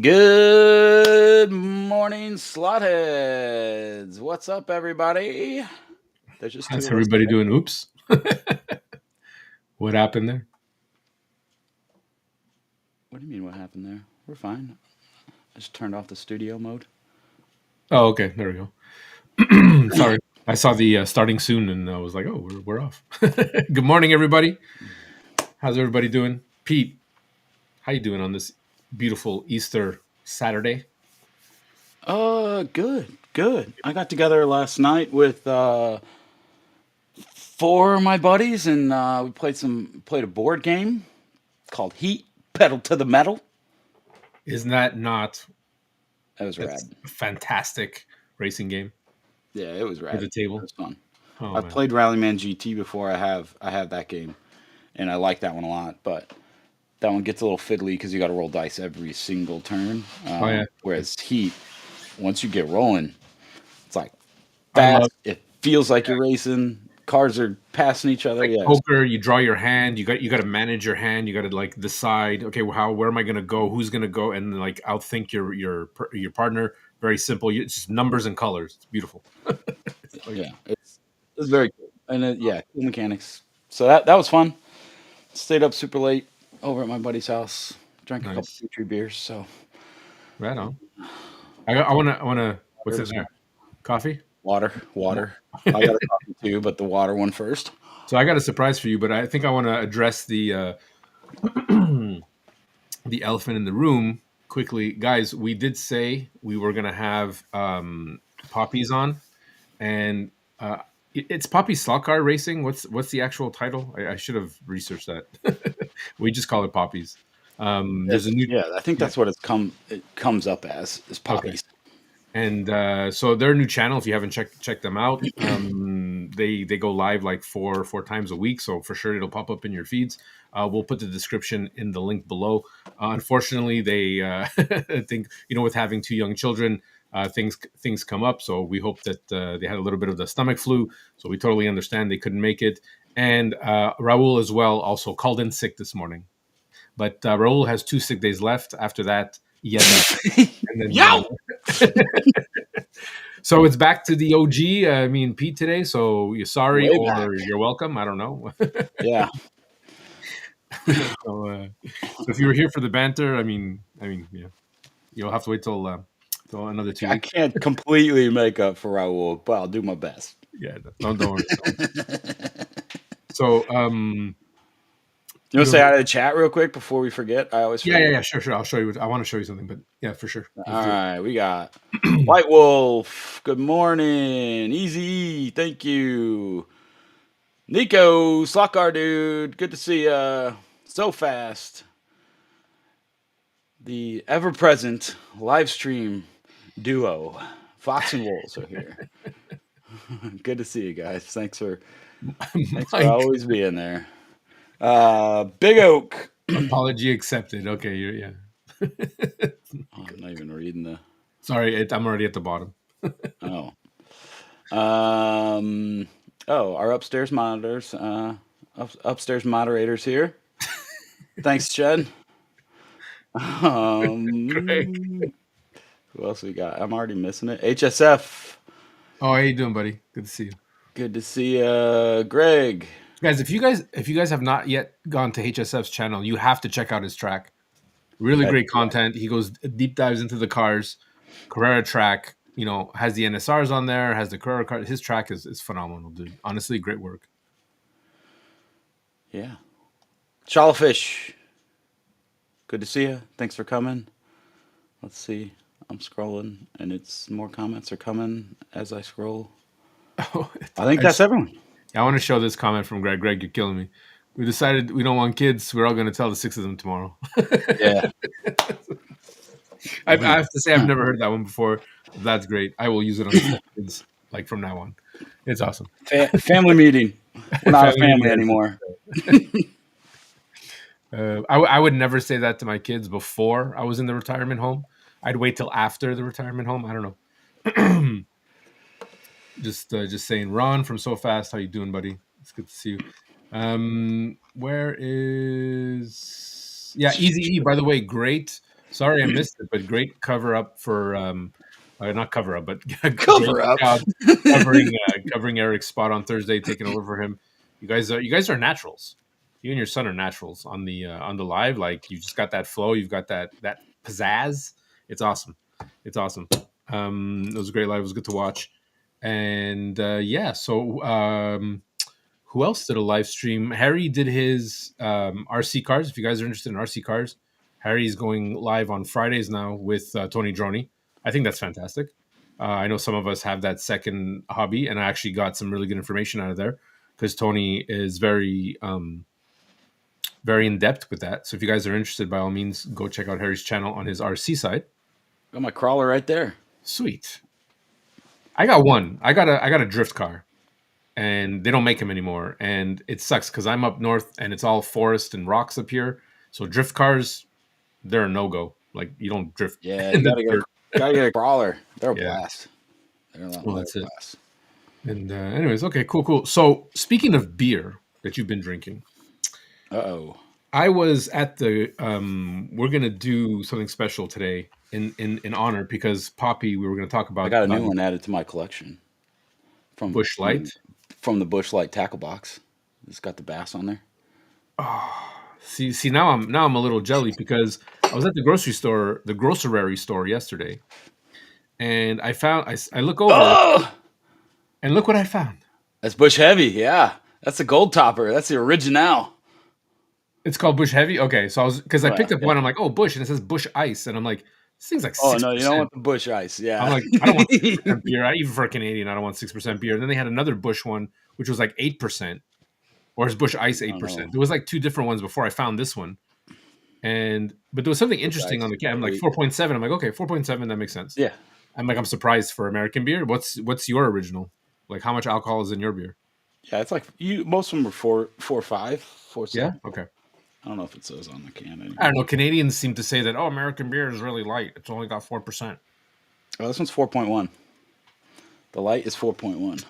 Good morning, Slotheads. What's up, everybody? There's just two How's of us everybody today. doing? Oops. What happened there? What do you mean, what happened there? We're fine. I just turned off the studio mode. Oh, okay. There we go. Sorry. I saw the starting soon and I was like, oh, we're off. Good morning, everybody. How's everybody doing? Pete, how you doing on this beautiful Easter Saturday? Good, good. I got together last night with four of my buddies, and we played a board game called Heat, Pedal to the Metal. Isn't that not That was that's rad. a fantastic racing game Yeah, it was for rad. the It table? was fun. Oh I've man. played Rallyman GT before. I have that game, and I like that one a lot. But that one gets a little fiddly because you got to roll dice every single turn. Oh yeah. Whereas Heat, once you get rolling, it's like I love fast. It feels like you're racing. Cars are passing each other. like Yeah, poker. You draw your hand. You got to manage your hand. You got to like decide. Okay, where am I going to go? Who's going to go? And like outthink your partner. Very simple. It's just numbers and colors. It's beautiful. It's like yeah. It's very cool. And yeah, cool mechanics. So that was fun. Stayed up super late over at my buddy's house. Drank a couple nice. country beers. So Right on. I wanna. What's water in this there? morning. Coffee. Water. I got a coffee too, but the water one first. So I got a surprise for you, but I think I want to address the the elephant in the room quickly, guys. We did say we were gonna have poppies on, and it's Poppy Slot Car Racing. What's the actual title? I should have researched that. We just call it Poppies. There's a new Yeah, I think yeah. that's what it comes up as is Okay. poppies. And so they're a new channel. If you haven't checked them out, they go live like four times a week. So for sure it'll pop up in your feeds. We'll put the description in the link below. Unfortunately, they I think with having two young children, things come up. So we hope that they had a little bit of the stomach flu. So we totally understand they couldn't make it. And Raul as well also called in sick this morning. But Raul has 2 sick days left. After that, yeah, and then Yo! so it's back to the OG. I mean, Pete today. So you're sorry Way back. or you're welcome. I don't know. Yeah. So if you were here for the banter, yeah, you'll have to wait till another two I weeks. can't completely make up for Raul, but I'll do my best. Yeah, don't worry. So You want to you say hi to the chat real quick before we forget? I always yeah, forget. sure. I'll show you. I want to show you something, but yeah, for sure. Let's All do right, we got White Wolf. Good morning. Easy. Thank you. Nico, Slockar dude. Good to see ya. So fast. The ever present live stream duo, Fox and Wolves, are here. Good to see you guys. it. Thanks for Mike, always being there. Big Oak. apology accepted. Okay, yeah. Oh, I'm not even reading the. Sorry, I'm already at the bottom. Oh. Um. Oh, our upstairs monitors. Upstairs moderators here. Thanks, Chad. Greg. Who else we got? I'm already missing it. HSF. Oh, how you doing, buddy? Good to see you. Good to see Greg. Guys, if you guys have not yet gone to HSF's channel, you have to check out his track. Really Heck great yeah. content. He goes deep dives into the cars. Carrera track, has the NSRs on there, has the Carrera car. His track is phenomenal, dude. Honestly, great work. Yeah. Shawfish. Good to see you. Thanks for coming. Let's see. I'm scrolling, and it's more comments are coming as I scroll. I, I think that's just, everyone. I want to show this comment from Greg. Greg, you're killing me. We decided we don't want kids. We're all going to tell the six of them tomorrow. Yeah. I have to say, I've never heard that one before. That's great. I will use it on the kids like from now on. It's awesome. Family meeting. We're not a Family family meeting. anymore. I would never say that to my kids before I was in the retirement home. I'd wait till after the retirement home. I don't know. Just saying, Ron from So Fast. How you doing, buddy? It's good to see you. Where is Easy E? By the way, great Sorry I missed it, but great cover up for not cover up, but great Cover up. job covering Eric's spot on Thursday, taking over for him. You guys are naturals. You and your son are naturals on the live. Like you just got that flow. You've got that pizzazz. It's awesome. It's awesome. It was a great live. It was good to watch. And yeah, so who else did a live stream? Harry did his RC cars. If you guys are interested in RC cars, Harry's going live on Fridays now with Tony Droney. I think that's fantastic. I know some of us have that second hobby, and I actually got some really good information out of there because Tony is very in depth with that. So if you guys are interested, by all means, go check out Harry's channel on his RC side. Got my crawler right there. Sweet. I got one. I got a drift car, and they don't make them anymore. And it sucks because I'm up north and it's all forest and rocks up here. So drift cars, they're a no go. Like you don't drift Yeah, in you the gotta dirt. get a crawler. They're a Yeah. blast. They're Well, a that's it. blast. And anyways, okay, cool. So speaking of beer that you've been drinking, Uh-oh. I was at the. We're gonna do something special today in honor because Poppy. We were gonna talk I about got a new one added to my collection from Bush Light. from the Bush Light tackle box. It's got the bass on there. Oh, see now I'm a little jelly because I was at the grocery store, the grocery store yesterday, and I look over Oh, and look what I found. that's Bush Heavy. Yeah, that's the gold topper. That's the original. It's called Bush Heavy. Okay, so because I Right. picked up one, I'm like, oh, Bush, and it says Bush Ice, and I'm like, this thing's like Oh six no, you don't percent. want the Bush Ice. I'm Yeah. like, I don't want 6% beer. Even for a Canadian, I don't want 6% beer. And then they had another Bush one, which was like 8%, or is Bush Ice I don't know. 8%? There was like two different ones before I found this one. But there was something Bush interesting Ice on the is can. I'm like great. 4.7. I'm like, okay, 4.7, that makes sense. Yeah. I'm surprised for American beer. What's your original? Like how much alcohol is in your beer? Yeah, it's like you. Most of them are 4.5, 4.7. Yeah? Okay. I don't know if it says on the can I don't anymore. know. Canadians seem to say that, oh, American beer is really light. It's only got 4%. Oh, this one's 4.1. The light is 4.1.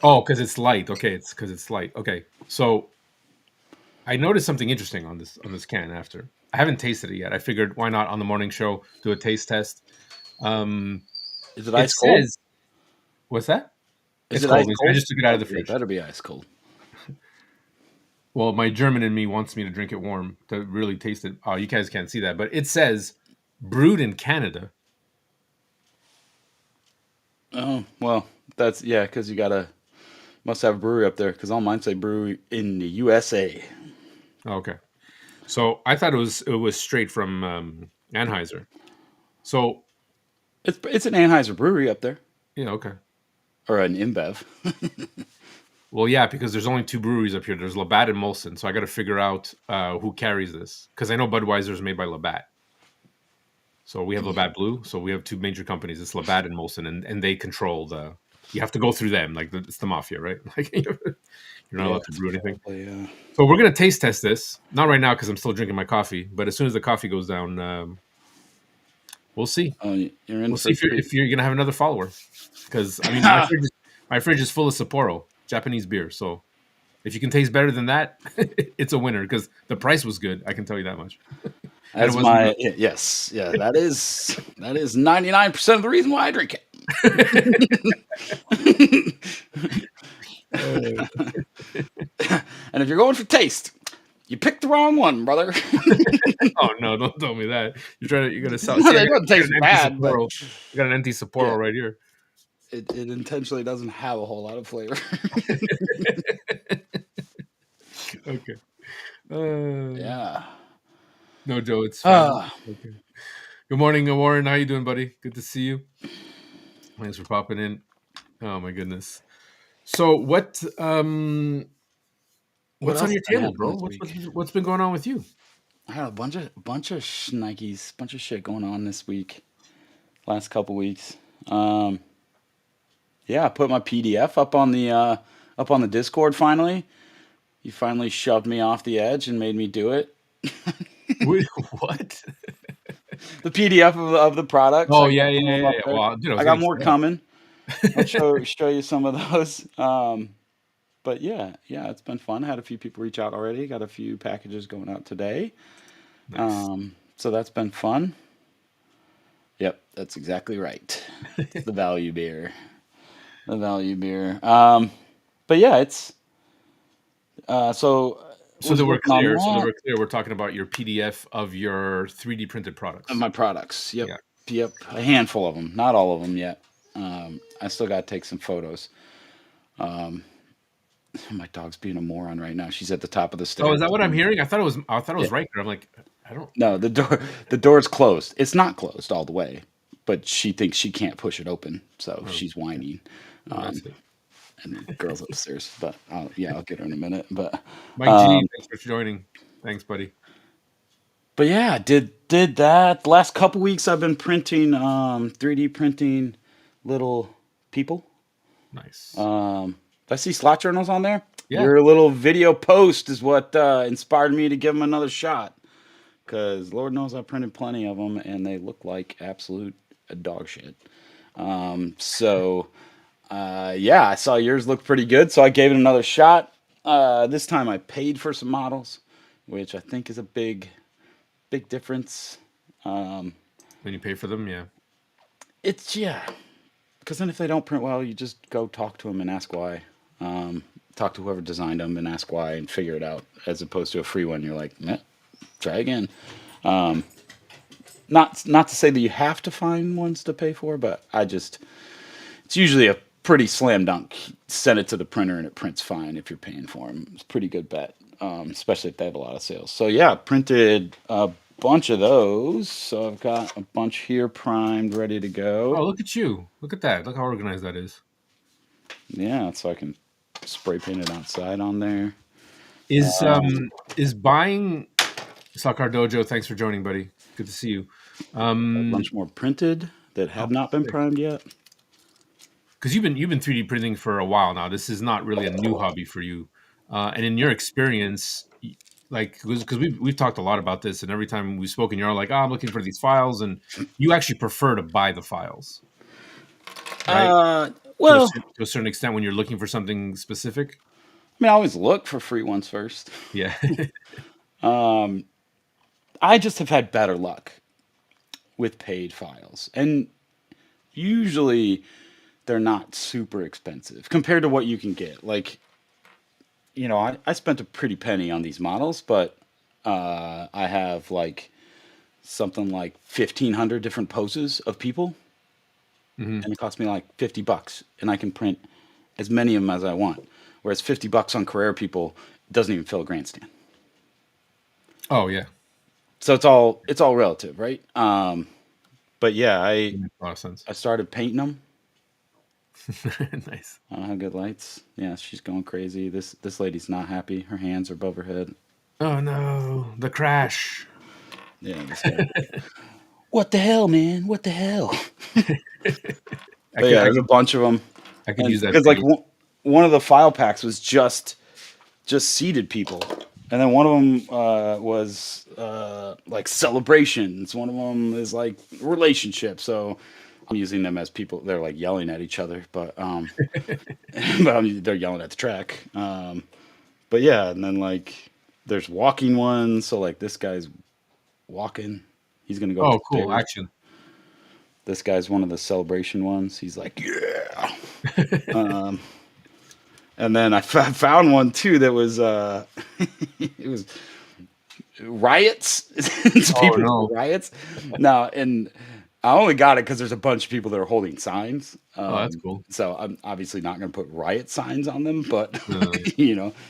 Oh, because it's light. Okay, it's because it's light. Okay. So I noticed something interesting on this can after. I haven't tasted it yet. I figured why not on the morning show do a taste test. Um, Is it it ice cold? says, what's that? Is It's it ice cold. I cold? just took it out of the Okay, it fridge. better be ice cold. Well, my German in me wants me to drink it warm to really taste it. Oh, you guys can't see that, but it says brewed in Canada. Oh well, that's yeah, because you gotta must have a brewery up there. Because all mine say brewery in the USA. Oh, okay, so I thought it was straight from Anheuser. So It's an Anheuser brewery up there, yeah, okay. or an InBev. Well, yeah, because there's only two breweries up here. There's Labatt and Molson, so I got to figure out who carries this because I know Budweiser is made by Labatt. So we have Labatt Blue. So we have two major companies. It's Labatt and Molson, and they control the. You have to go through them, like it's the mafia, right? Like you're not Yeah, allowed to brew anything. probably. So we're gonna taste test this. Not right now because I'm still drinking my coffee, but as soon as the coffee goes down, we'll see. Oh, you're in We'll for see a if you're treat. if you're gonna have another follower. Because I mean, my fridge is full of Sapporo Japanese beer. So if you can taste better than that, it's a winner because the price was good. I can tell you that much. And it That's wasn't. my yes, yeah. That is 99% of the reason why I drink it. And if you're going for taste, you picked the wrong one, brother. Oh no! Don't tell me that. You're gonna sell. See, It doesn't I got taste an empty bad, but Sapporo. I got an empty yeah, Sapporo right here. it intentionally doesn't have a whole lot of flavor. Okay. Uh, Yeah. no, Joe, it's fabulous. Ah, Okay. Good morning, Warren. How you doing, buddy? Good to see you. Thanks for popping in. Oh my goodness. So what what's on else your has been table, happening bro? this What's week? what's, what's been going on with you? I had a bunch of shnikes, bunch of shit going on this week. Last couple weeks. Um, yeah, I put my PDF up on the Discord finally. You finally shoved me off the edge and made me do it. Wait, what? The PDF of the products. Oh I yeah, got some yeah, of them yeah, up yeah. there. Well, dude, I I was got getting more fed up. coming. I'll show you some of those. But yeah, it's been fun. I had a few people reach out already. Got a few packages going out today. Nice. So that's been fun. Yep, that's exactly right. It's the value beer. The value beer. But yeah, it's so So was that we're working on clear. So that that. we're clear. We're talking about your PDF of your 3D printed Of products. my products. Yep, Yeah. yep. A handful of them, not all of them yet. I still got to take some photos. Um, my dog's being a moron right now. She's at the top of the Oh, is stairs. that what I'm hearing? I thought it was. I thought it Yeah. was right there. I'm like, I don't. No, the door's closed. It's not closed all the way, but she thinks she can't push it open, so Oh, she's okay. whining. Oh, that's Um, it. and the girl's upstairs, but I'll get her in a minute. Mike G, Um, thanks for joining. Thanks, buddy. but yeah, did that. The last couple weeks I've been printing 3D printing little people. Nice. I see slot journals on there. Yeah. Your little video post is what inspired me to give them another shot. Because Lord knows I printed plenty of them, and they look like absolute dog shit. So yeah, I saw yours look pretty good, so I gave it another shot. This time I paid for some models, which I think is a big difference. Um, When you pay for them, yeah. it's yeah, because then if they don't print well, you just go talk to them and ask why. Um, Talk to whoever designed them and ask why and figure it out, as opposed to a free one. You're like, meh, try again. Not to say that you have to find ones to pay for, but it's usually a pretty slam dunk. Send it to the printer and it prints fine if you're paying for them. It's a pretty good bet, especially if they have a lot of sales. So yeah, printed a bunch of those. So I've got a bunch here primed, ready to go. Oh, look at you. Look at that. Look how organized that is. Yeah, so I can spray paint it outside on there. Is buying Sakar Dojo? Thanks for joining, buddy. Good to see you. A bunch more printed that Oh, have not been primed yet. because you've been 3D printing for a while now. This is not really a new hobby for you. And in your experience, like because we've talked a lot about this, and every time we've spoken, you're like, "Oh, I'm looking for these files," and you actually prefer to buy the files, right? Uh, well, To a certain extent, when you're looking for something specific. I mean, I always look for free ones first. Yeah. I just have had better luck with paid files, and usually they're not super expensive compared to what you can get. Like, I spent a pretty penny on these models, but I have like something like 1,500 different poses of people, Hmm. and it cost me like $50, and I can print as many of them as I want. Whereas $50 on Carrera people doesn't even fill a grandstand. Oh yeah, So it's all relative, right? But yeah, that makes a lot of sense. I started painting them. Nice. I don't have good lights. Yeah, she's going crazy. This lady's not happy. Her hands are above her head. Oh no, the crash. Yeah, this guy. What the hell, man? What the hell? I But could yeah, I there's a could bunch of them, I could and use that because like paint. one of the file packs was just seated people, and then one of them was like celebrations. One of them is like relationships. So I'm using them as people. They're like yelling at each other, but they're yelling at the track. But yeah, and then like there's walking ones. So like this guy's walking. He's gonna go up Oh, the cool stairs. action. This guy's one of the celebration ones. He's like, yeah. And then I found one too that was it was riots. It's Oh people no. for riots. Now, and I only got it because there's a bunch of people that are holding signs. Oh, that's cool. So I'm obviously not going to put riot signs on them, but Uh,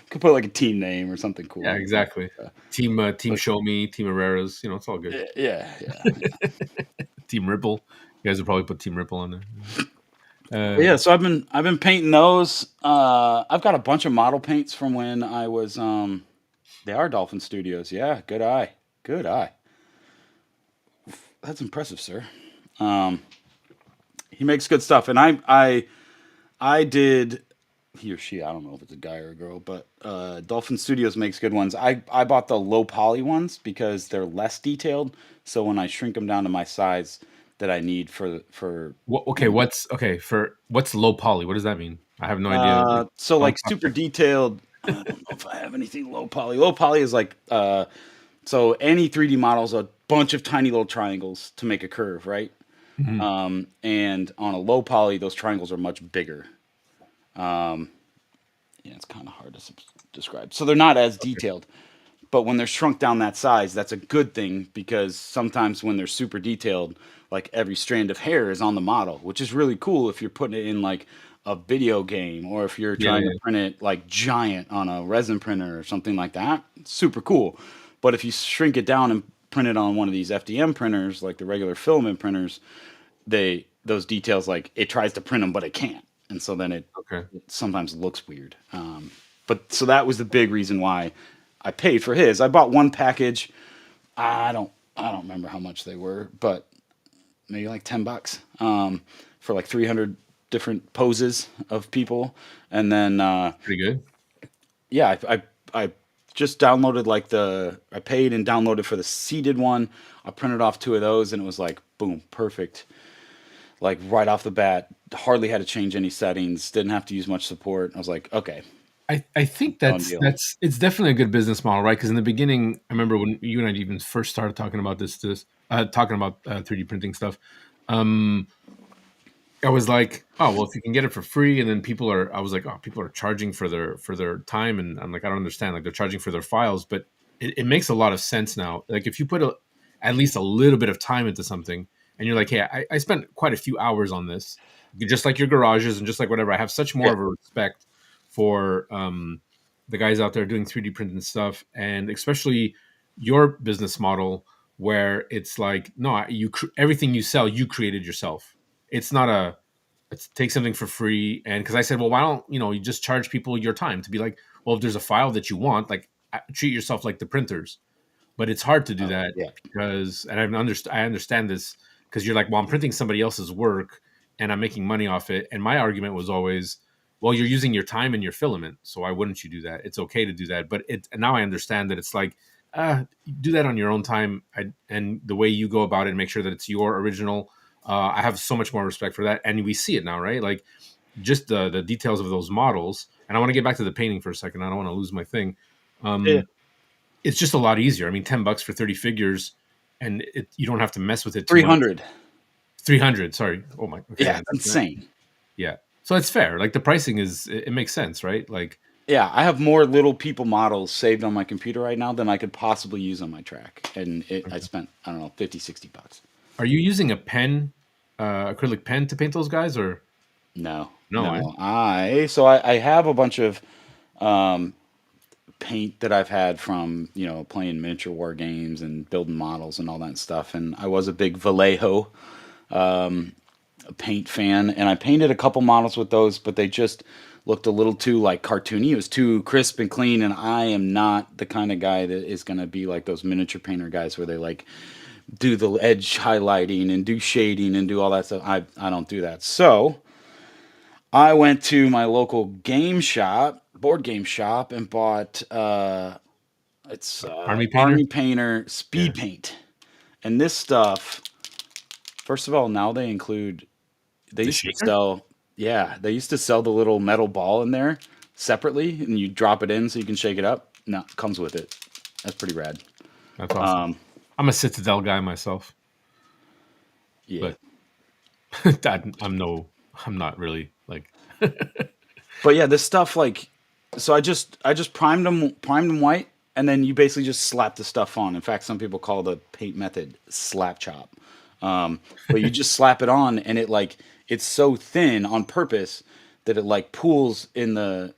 could put like a team name or something cool yeah, on them. exactly. Team But Show Me, Team Herrera's. It's all good. yeah. Team Ripple. You guys would probably put Team Ripple on there. But yeah, so I've been painting those. I've got a bunch of model paints from when I was they are Dolphin Studios. Yeah, good eye. Good eye. That's impressive, sir. Um, he makes good stuff, and I did he or she. I don't know if it's a guy or a girl, but Dolphin Studios makes good ones. I bought the low poly ones because they're less detailed. So when I shrink them down to my size that I need for Okay, what's low poly? What does that mean? I have no idea. so Don't like talk super tech. detailed. I don't know if I have anything low poly. Low poly is like so any 3D model is a bunch of tiny little triangles to make a curve, right? Mhm. And on a low poly, those triangles are much bigger. Um, yeah, it's kind of hard to describe. So they're not as Okay. detailed. But when they're shrunk down that size, that's a good thing because sometimes when they're super detailed, like every strand of hair is on the model, which is really cool if you're putting it in like a video game or if you're Yeah, trying to yeah. print it like giant on a resin printer or something like that. It's super cool. But if you shrink it down and print it on one of these FDM printers, like the regular filament printers, those details like it tries to print them but it can't, and so then Okay. it sometimes looks weird. But so that was the big reason why I paid for his. I bought one package. I don't remember how much they were, but maybe like $10 for like 300 different poses of people, and then Pretty good. yeah, I just downloaded like I paid and downloaded for the seated one. I printed off two of those, and it was like boom, perfect. Like right off the bat, hardly had to change any settings, didn't have to use much support. I was like, okay, I think done deal. that's it's definitely a good business model, right? Because in the beginning, I remember when you and I even first started talking about talking about 3D printing stuff. Um, I was like, oh well, if you can get it for free, and then I was like, oh, people are charging for their time, and I'm like, I don't understand. Like they're charging for their files, but it makes a lot of sense now. Like if you put at least a little bit of time into something, and you're like, hey, I spent quite a few hours on this, just like your garages and just like whatever. I have such more Yeah, of a respect for the guys out there doing 3D printing stuff, and especially your business model where it's like, no, everything you sell, you created yourself. It's not a take something for free. And because I said, well, why don't you just charge people your time to be like, well, if there's a file that you want, like treat yourself like the printers. But it's hard to do oh that yeah, because, and I understand this because you're like, well, I'm printing somebody else's work and I'm making money off it. And my argument was always, well, you're using your time and your filament, so why wouldn't you do that? It's okay to do that. But and now I understand that it's like, do that on your own time, and the way you go about it, make sure that it's your original. I have so much more respect for that, and we see it now, right? Like just the details of those models. And I want to get back to the painting for a second. I don't want to lose my thing. yeah. It's just a lot easier. I mean, $10 for 30 figures, and you don't have to mess with it too Three much. hundred. 300. Sorry. Oh my. Okay. Yeah, Yeah. it's insane. Yeah. So it's fair. Like the pricing it makes sense, right? Like, Yeah, I have more little people models saved on my computer right now than I could possibly use on my track, and I okay. spent I don't know 50, $60. Are you using a pen, acrylic pen to paint those guys, or No, no? Eh? no. I have a bunch of um, paint that I've had from playing miniature war games and building models and all that stuff. And I was a big Vallejo paint fan, and I painted a couple models with those, but they just looked a little too like cartoony. It was too crisp and clean, and I am not the kind of guy that is going to be like those miniature painter guys where they like do the edge highlighting and do shading and do all that stuff. I don't do that. So I went to my local game shop, board game shop, and bought it's Army painter. Army Painter Yeah. Speed Paint. And this stuff, first of all, now they The used to shaker. sell, yeah, they used to sell the little metal ball in there separately, and you drop it in so you can shake it up. No, it comes with it. That's pretty rad. That's awesome. Um, I'm a Citadel guy myself, yeah. but I'm no, I'm not really like. But yeah, this stuff like so I just primed them white, and then you basically just slap the stuff on. In fact, some people call the paint method slap chop. But you just slap it on, and it's so thin on purpose that it like pools in the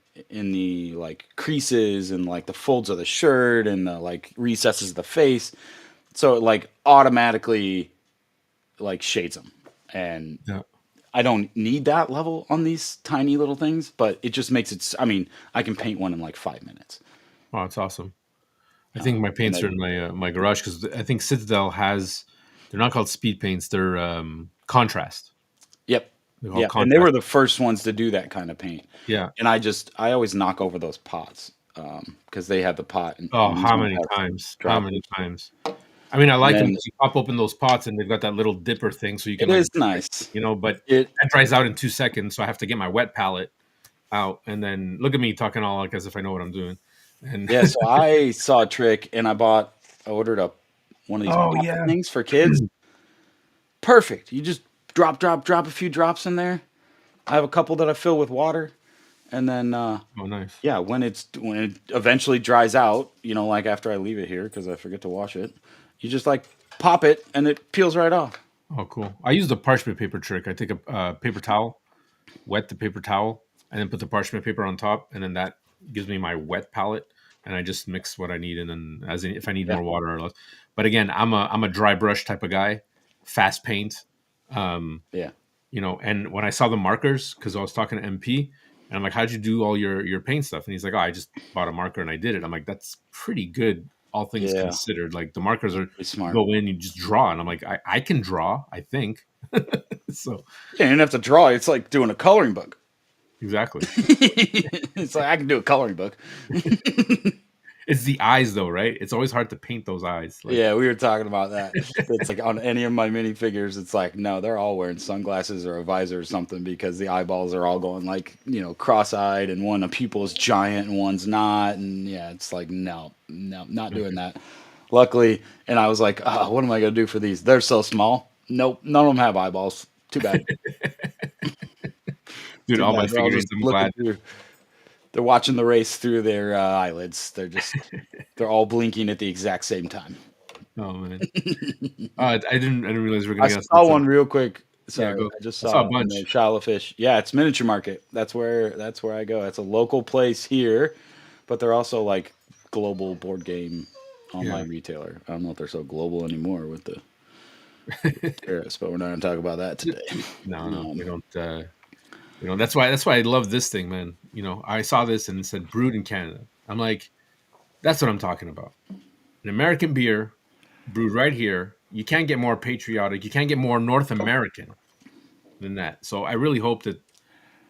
like creases and like the folds of the shirt and the like recesses of the face, so it like automatically like shades them. And Yeah. I don't need that level on these tiny little things, but it just makes it. I mean, I can paint one in like 5 minutes. Oh, it's awesome. I think my And paints are then, in my garage because I think Citadel has. They're not called speed paints. They're contrast. yep, They're called yep. And they were contrast. the first ones to do that kind of paint. Yeah. And I always knock over those pots because they have the pot, Oh, and these how ones many have times? How drop many it. times? I mean, I And like them then because you pop open those pots and they've got that little dipper thing, so you it can like, is nice. but It that dries out in 2 seconds. So I have to get my wet palette out, and then look at me talking all like as if I know what I'm doing. And Yeah. So I saw a trick, and I ordered one of these oh bucket yeah, things for kids. Perfect. You just drop a few drops in there. I have a couple that I fill with water, and then Oh, nice. yeah, when it eventually dries out, like after I leave it here because I forget to wash it, you just like pop it and it peels right off. Oh, cool. I use the parchment paper trick. I take a paper towel, wet the paper towel, and then put the parchment paper on top, and then that gives me my wet palette, and I just mix what I need, and then if I need Yeah, more water or less. But again, I'm a dry brush type of guy, fast paint. Um, yeah, and when I saw the markers, because I was talking to MP, and I'm like, "How'd you do all your paint stuff?" And he's like, "Oh, I just bought a marker and I did it." I'm like, "That's pretty good, all things yeah. considered." Like the markers are, Pretty you smart. go in, you just draw, and I'm like, I can draw, I think. So Yeah, you don't have to draw. It's like doing a coloring book. exactly. It's like I can do a coloring book. It's the eyes, though, right? It's always hard to paint those eyes. Like, Yeah, we were talking about that. It's like on any of my minifigures, it's like, no, they're all wearing sunglasses or a visor or something because the eyeballs are all going like, cross-eyed, and a pupil is giant and one's not. And yeah, it's like, no, no, not doing okay. that. Luckily, and I was like, what am I going to do for these? They're so small. Nope, none of them have eyeballs. Too bad. Dude, Too all my bad. They're all figurines, just I'm looking glad. through. They're watching the race through their eyelids. They're all blinking at the exact same time. Oh man, I didn't realize we were I gonna get saw into some. one real quick. Yeah, Sorry, go. I just I saw saw a it in the bunch. Fish. Yeah, it's miniature market. That's where I go. It's a local place here, but they're also like global board game Yeah. online retailer. I don't know if they're so global anymore with the tariffs, but we're not going to talk about that today. No, no, we Um, don't. That's why I love this thing, man. I saw this and it said brewed in Canada. I'm like, that's what I'm talking about. An American beer brewed right here. You can't get more patriotic. You can't get more North American than that. So I really hope that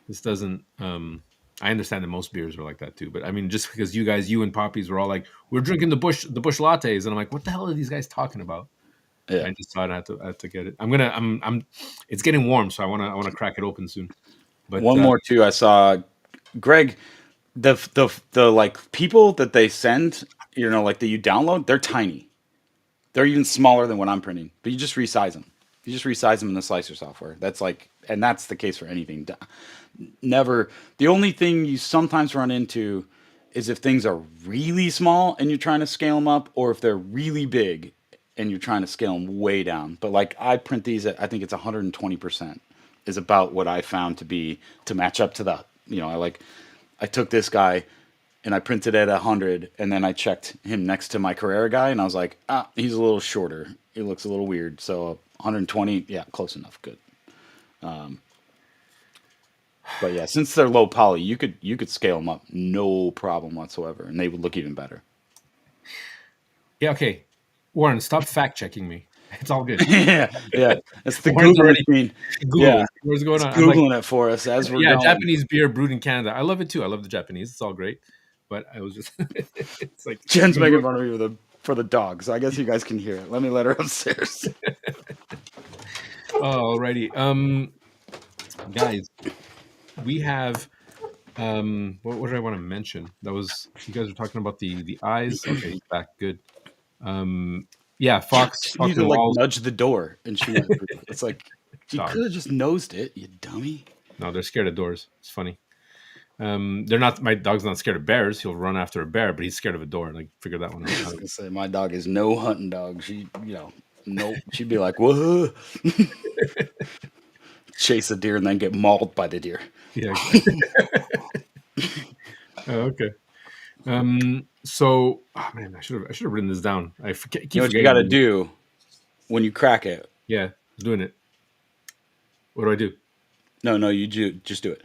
this doesn't. I understand that most beers are like that too, but I mean, just because you and Poppies were all like, we're drinking the Bush lattes, and I'm like, what the hell are these guys talking about? yeah. I just thought I had to get it. I'm. It's getting warm, so I wanna crack it open soon. But One more too. I saw Greg. The like people that they send, like that you download, they're tiny. They're even smaller than what I'm printing, but you just resize them. You just resize them in the slicer software. That's like, and that's the case for anything. Never. The only thing you sometimes run into is if things are really small and you're trying to scale them up, or if they're really big and you're trying to scale them way down. But like I print these at, I think it's 120% is about what I found to match up to the, I took this guy and I printed at 100, and then I checked him next to my Carrera guy, and I was like, he's a little shorter. He looks a little weird. So 120, yeah, close enough, good. But yeah, since they're low poly, you could scale them up no problem whatsoever, and they would look even better. yeah, okay. Warren, stop fact checking me. It's all good. Yeah, yeah, it's the Warren's Google already machine. Googling. Yeah, What's going it's on? I'm like, googling it for us as we're yeah, going. Japanese beer brewed in Canada. I love it too. I love the Japanese. It's all great. But I was just, it's like, Jen's you brew making it. fun of me for the dog, so I guess you guys can hear it. Let me let her upstairs. Oh, alrighty. Guys, we have, what did I want to mention? That was, you guys were talking about the eyes. Okay, he's back. Good. Yeah, Fox, She Fox needed to and like Walls nudge the door, and she went through. It's like you dog. could have just nosed it, you dummy. No, they're scared of doors. It's funny. They're not. My dog's not scared of bears. He'll run after a bear, but he's scared of a door. Like, figure that one I out. was gonna say my dog is no hunting dog. She, nope. She'd be like, whoa, chase a deer and then get mauled by the deer. Yeah, exactly. Oh, okay. So, oh man, I should have written this down. I You keep know what you got to forgetting. do when you crack it? Yeah, I was doing it. What do I do? No, no, just do it.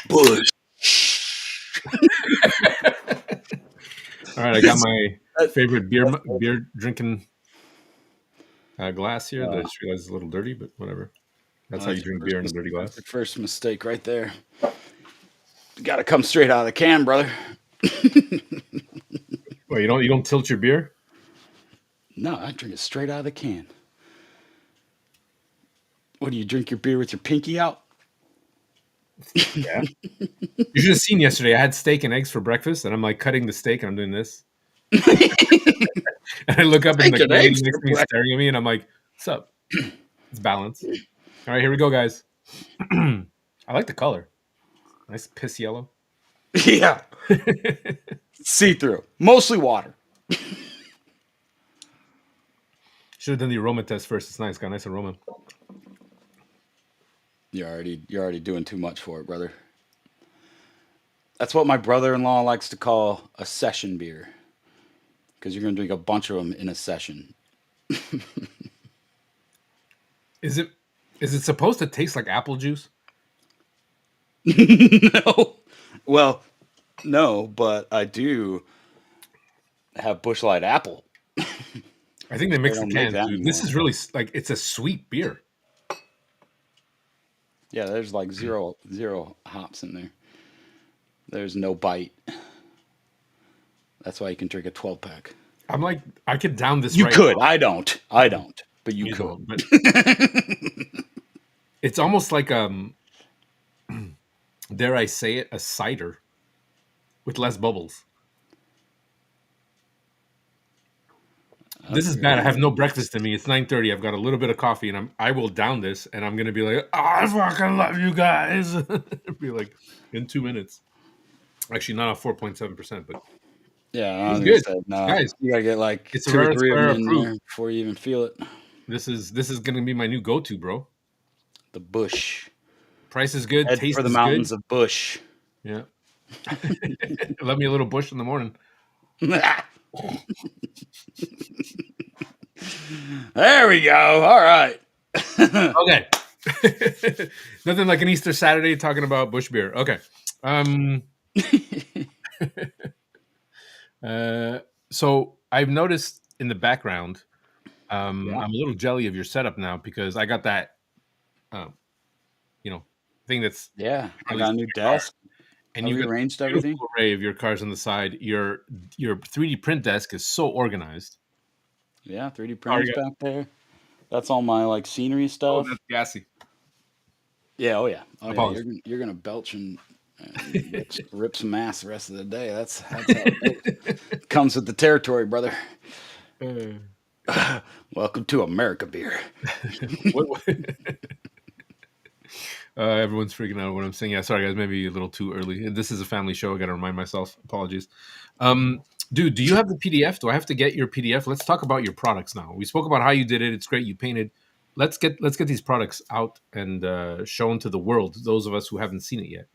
Bush. All right, I got my That- favorite beer that's beer drinking glass here that I uh, just realized is a little dirty, but whatever. That's how you that's drink beer in a dirty that's glass. your first mistake right there. You got to come straight out of the can, brother. Well, you don't tilt your beer. No, I drink it straight out of the can. What do you drink your beer with your pinky out? Yeah. You should have seen yesterday. I had steak and eggs for breakfast, and I'm like cutting the steak, and I'm doing this. And I look up, and Steak like and the lady eggs next for to me is breakfast. staring at me, and I'm like, "What's up?" It's balance. All right, here we go, guys. I like the color. Nice piss yellow. Yeah. See through. Mostly water. Should have done the aroma test first. It's nice. Got a nice aroma. You're already doing too much for it, brother. That's what my brother-in-law likes to call a session beer. Because you're gonna drink a bunch of them in a session. Is it supposed to taste like apple juice? No. Well, no, but I do have Busch Light apple. I think they They mixed the don't make cans, that dude. anymore. This is really like it's a sweet beer. Yeah, there's like zero hops in there. There's no bite. That's why you can drink a 12 pack. I'm like, I could down this. You right could. now. I don't. I don't. But you You could. don't, but it's almost like dare I say it, a cider with less bubbles. This is bad. I have no breakfast in me. It's 9:30. I've got a little bit of coffee, and I will down this, and I'm gonna be like, oh, I fucking love you guys. Be like in 2 minutes. Actually, not a 4.7%, but Yeah, I it's was gonna good, say no. guys. You gotta get like It's a 2 or 3 of rare them in approved. there before you even feel it. This is gonna be my new go-to, bro. The bush. Price is good. Head Taste for the is mountains good. of bush. Yeah. Love me a little bush in the morning. There we go. All right. Okay. Nothing like an Easter Saturday talking about bush beer. Okay. So I've noticed in the background, Yeah. I'm a little jelly of your setup now because I got that, um, thing that's Yeah. I at got least a new in your car, desk. and I you've got a rearranged everything. beautiful array of your cars on the side. Your 3D print desk is so organized. Yeah, 3D Sorry, printers guys. back there. That's all my like scenery Oh, stuff. that's gassy. Yeah, oh yeah. Oh yeah. Apologies. You're gonna belch and rip some ass the rest of the day. That's how it goes. Comes with the territory, brother. Welcome to America beer. What- everyone's freaking out when I'm saying. Yeah, sorry guys, maybe a little too early. This is a family show. I got to remind myself. Apologies. Dude, do you have the PDF? Do I have to get your PDF? Let's talk about your products now. We spoke about how you did it. It's great. You painted. Let's get these products out and shown to the world. Those of us who haven't seen it yet,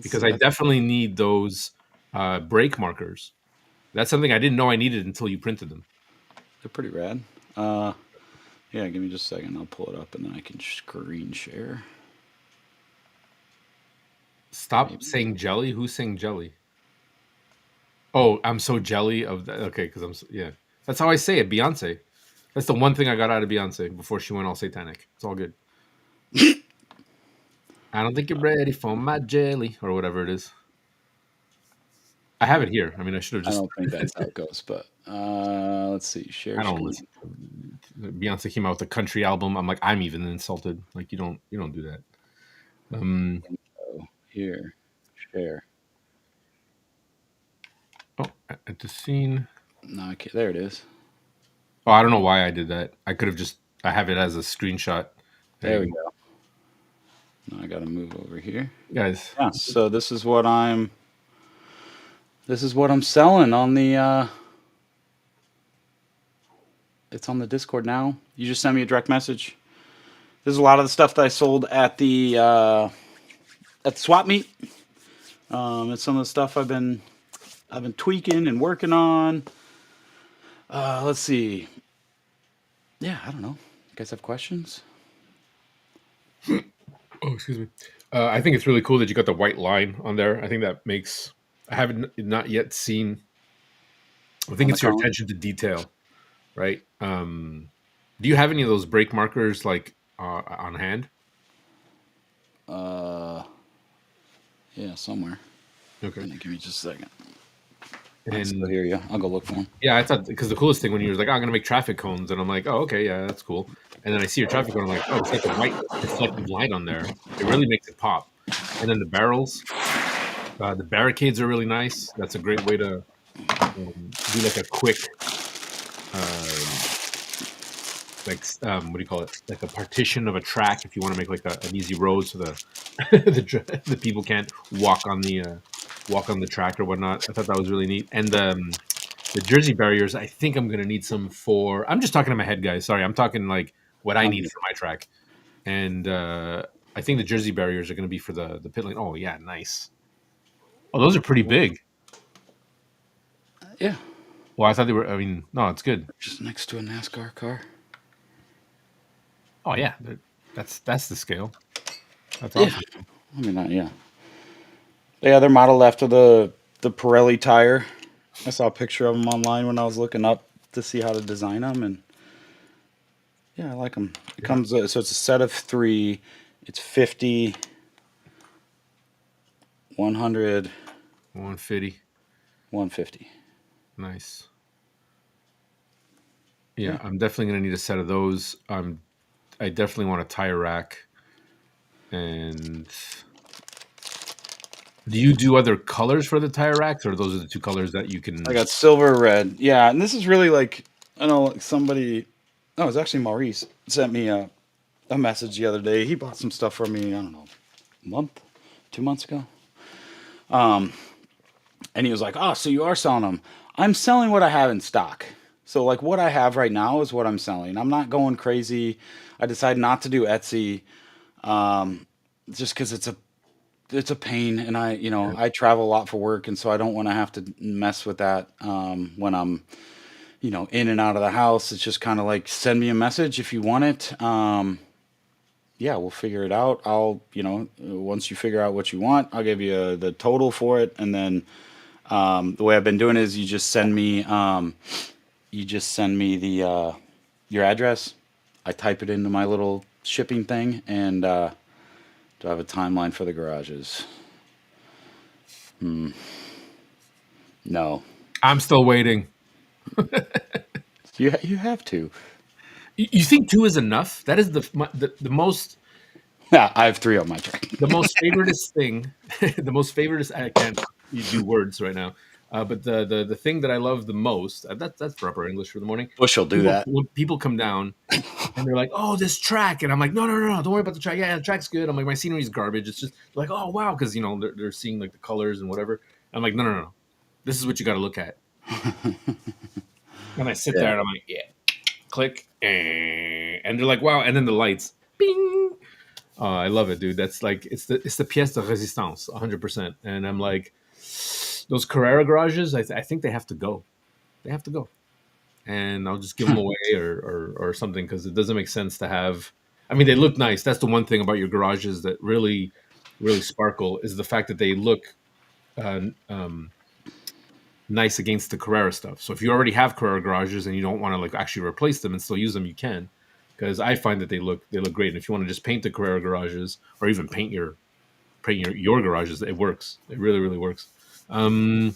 because I definitely need those brake markers. That's something I didn't know I needed until you printed them. They're pretty rad. Yeah, give me just a second. I'll pull it up and then I can screen share. Stop saying jelly. Who's saying jelly? Oh, I'm so jelly of that. Okay, because yeah. That's how I say it. Beyonce. That's the one thing I got out of Beyonce before she went all satanic. It's all good. I don't think you're ready for my jelly or whatever it is. I have it here. I mean, I should have I just. don't think that's how it goes, but let's see. Share I don't screen. listen. Beyonce came out with a country album. I'm like, I'm even insulted. Like, you don't do that. Oh, here, share. Oh, at the scene. No, I can't. There it is. Oh, I don't know why I did that. I could have just. I have it as a screenshot. There we go. Now I got to move over here, guys. Yeah. So this is what I'm selling on the. It's on the Discord now. You just send me a direct message. This is a lot of the stuff that I sold at the swap meet. It's some of the stuff I've been tweaking and working on. Let's see. Yeah, I don't know. You guys have questions? Oh, excuse me. I think it's really cool that you got the white line on there. I think that makes. I haven't not yet seen. I think it's your attention to detail, right? Do you have any of those brake markers like on hand? Yeah, somewhere. Okay. Give me just a second. And I still hear you. I'll go look for them. Yeah, I thought because the coolest thing when you were like, oh, I'm gonna make traffic cones, and I'm like, oh, okay, yeah, that's cool. And then I see your traffic cone, I'm like, oh, it's like a white reflective light on there. It really makes it pop. And then the barrels, the barricades are really nice. That's a great way to do like a quick what do you call it? Like a partition of a track if you want to make like an easy road so the the people can't walk on the track or whatnot. I thought that was really neat. And the jersey barriers, I think I'm gonna need some for. I'm just talking in my head, guys. Sorry, I'm talking like what I need for my track. And I think the jersey barriers are going to be for the pit lane. Oh yeah, nice. Oh, those are pretty big. Yeah, Well, I thought they were. I mean, no, it's good. just next to a NASCAR car. Oh yeah, that's the scale. That's Yeah, awesome. I mean, yeah. Yeah, they're modeled after the Pirelli tire. I saw a picture of them online when I was looking up to see how to design them, and yeah, I like them. It Yeah, comes so it's a set of three. It's 50, 100, 150. 150. Nice. Yeah, Yeah, I'm definitely going to need a set of those. I definitely want a tire rack. And do you do other colors for the tire racks, or those are the two colors that you I can? got silver, red. Yeah, and this is really like I know like somebody. No, it was actually Maurice sent me a message the other day. He bought some stuff for me. I don't know, a month, 2 months ago. And he was like, "Oh, so you are selling them?" I'm selling what I have in stock. So like what I have right now is what I'm selling. I'm not going crazy. I decided not to do Etsy just because it's a pain, and I travel a lot for work, and so I don't want to have to mess with that when I'm in and out of the house. It's just kind of like send me a message if you want it. Yeah, we'll figure it out. Once you figure out what you want, I'll give you the total for it, and then the way I've been doing it is you just send me the your address. I type it into my little shipping thing, and do I have a timeline for the garages? No, I'm still waiting. you have to. You think two is enough? That is the most Yeah, I have three on my track. the most favoritist thing, the most favoritist. I can't do words right now, but the thing that I love the most. That's proper English for the morning. Bush will do People that. when people come down and they're like, "Oh, this track," and I'm like, "No, don't worry about the track. Yeah, the track's good." I'm like, "My scenery's garbage." It's just like, "Oh wow," because they're seeing like the colors and whatever. I'm like, "No. This is what you got to look at." And I sit there Yeah. and I'm like, "Yeah." Click, and they're like, "Wow!" And then the lights, bing. I love it, dude. That's like it's the pièce de résistance, 100%. And I'm like, those Carrera garages, I think they have to go. They have to go, and I'll just give them away or something because it doesn't make sense to have. I mean, they look nice. That's the one thing about your garages that really sparkle is the fact that they look uh, um, nice against the Carrera stuff. So if you already have Carrera garages and you don't want to like actually replace them and still use them, you can. Because I find that they look great. And if you want to just paint the Carrera garages or even paint your garages, it works. It really works. Um,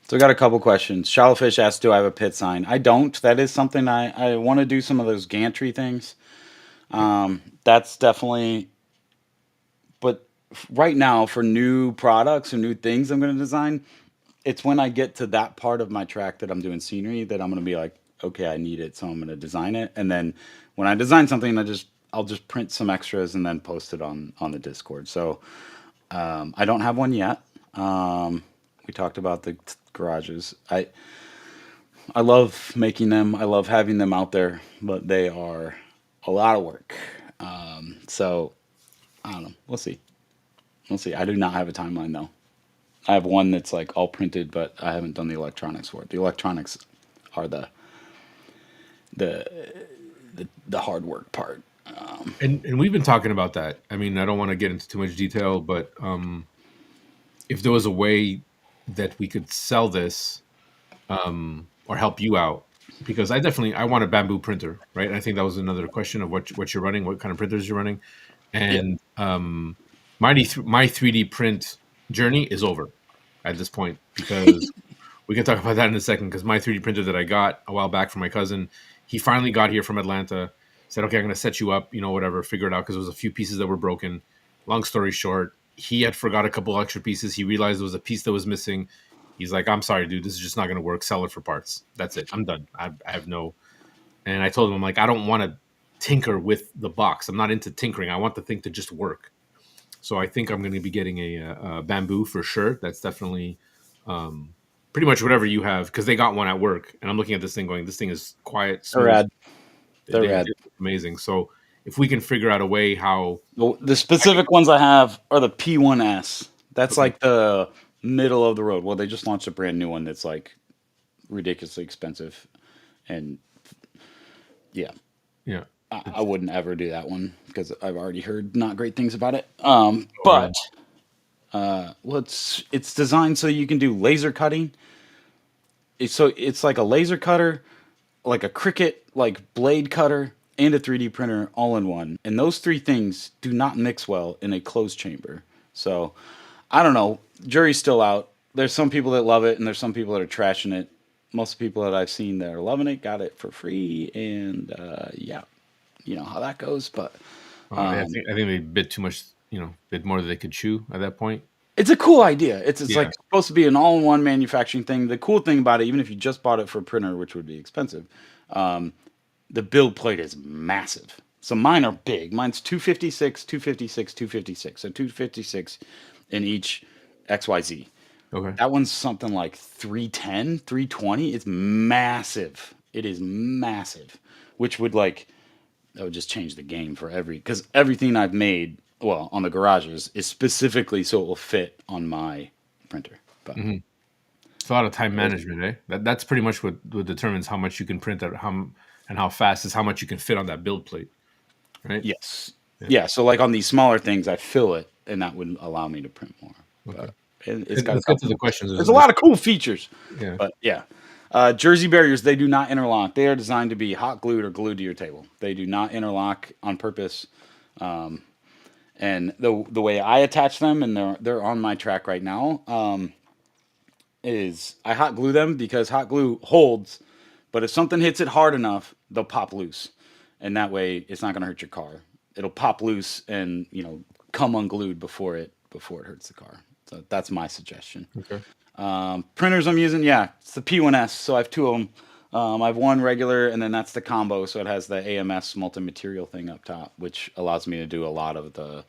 So I got a couple questions. Shallowfish asked, "Do I have a pit sign?" I don't. That is something I want to do some of those gantry things. That's definitely. But right now, for new products or new things I'm going to design, it's when I get to that part of my track that I'm doing scenery that I'm going to be like, okay, I need it, so I'm going to design it. And then when I design something, I'll just print some extras and then post it on the Discord. So I don't have one yet. We talked about the garages. I love making them. I love having them out there, but they are a lot of work. So I don't know. We'll see. We'll see. I do not have a timeline though. I have one that's like all printed, but I haven't done the electronics for it. The electronics are the the hard work part. and we've been talking about that. I mean, I don't want to get into too much detail, but if there was a way that we could sell this or help you out, because I want a bamboo printer, right? And I think that was another question of what you're running, what kind of printers you're running, Yep. and my 3D print journey is over at this point because we can talk about that in a second. Because my 3D printer that I got a while back from my cousin, he finally got here from Atlanta. Said, "Okay, I'm going to set you up, whatever, figure it out." Because there was a few pieces that were broken. Long story short, he had forgot a couple extra pieces. He realized there was a piece that was missing. He's like, "I'm sorry, dude. This is just not going to work. Sell it for parts. That's it. I'm done. I have no." And I told him, I'm like, I don't want to tinker with the box. I'm not into tinkering. I want the thing to just work. So I think I'm going to be getting a bamboo for sure. That's definitely pretty much whatever you have, because they got one at work, and I'm looking at this thing going, this thing is quiet, They're smooth. rad. They're They rad. look amazing. So if we can figure out a way how, The specific ones I have are the P1S. That's okay, like the middle of the road. Well, they just launched a brand new one that's like ridiculously expensive, and yeah, yeah, I wouldn't ever do that one because I've already heard not great things about it. oh, really? But well, it's designed so you can do laser cutting. It's like a laser cutter, like a Cricut, like blade cutter, and a 3D printer all in one. And those three things do not mix well in a closed chamber. So I don't know. Jury's still out. There's some people that love it, and there's some people that are trashing it. Most people that I've seen that are loving it got it for free, and yeah, you know how that goes. But I think they bit too much, bit more than they could chew at that point. it's a cool idea. It's Yeah. like supposed to be an all-in-one manufacturing thing. The cool thing about it, even if you just bought it for a printer, which would be expensive, the build plate is massive. So mine are big. Mine's 256, 256, 256. So 256 in each XYZ. Okay. That one's something like 310, 320. It's massive. It is massive, which would like that would just change the game for because everything I've made, well, on the garages is specifically so it will fit on my printer. But Hmm. It's a lot of time management, eh? That's pretty much what determines how much you can print at and how fast is how much you can fit on that build plate, right? yes, Yeah. yeah. So like on these smaller things, I fill it, and that would allow me to print more. Okay. But it's got a Let's get to couple. the questions. There's a lot of cool features. Yeah. But yeah, jersey barriers, they do not interlock. They are designed to be hot glued or glued to your table. They do not interlock on purpose. And the way I attach them, and they're on my track right now, is I hot glue them because hot glue holds, but if something hits it hard enough, they'll pop loose, and that way it's not going to hurt your car. It'll pop loose and come unglued before it hurts the car. So that's my suggestion. Okay. Printers I'm using, yeah, it's the P1S. So I have two of them. I have one regular, and then that's the combo. So it has the AMS multi-material thing up top, which allows me to do a lot of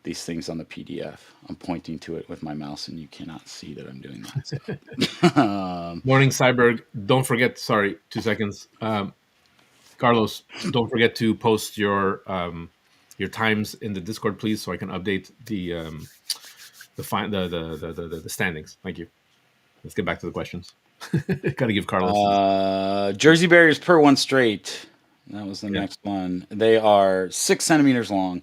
these things on the PDF. I'm pointing to it with my mouse, and you cannot see that I'm doing that. So. Morning, Cyberg. Don't forget. Sorry, 2 seconds. Carlos, don't forget to post your times in the Discord, please, so I can update the standings. Thank you. Let's get back to the questions. Got to give Carlos. Jersey barriers per one straight. That was the Yeah. next one. They are 6 centimeters long.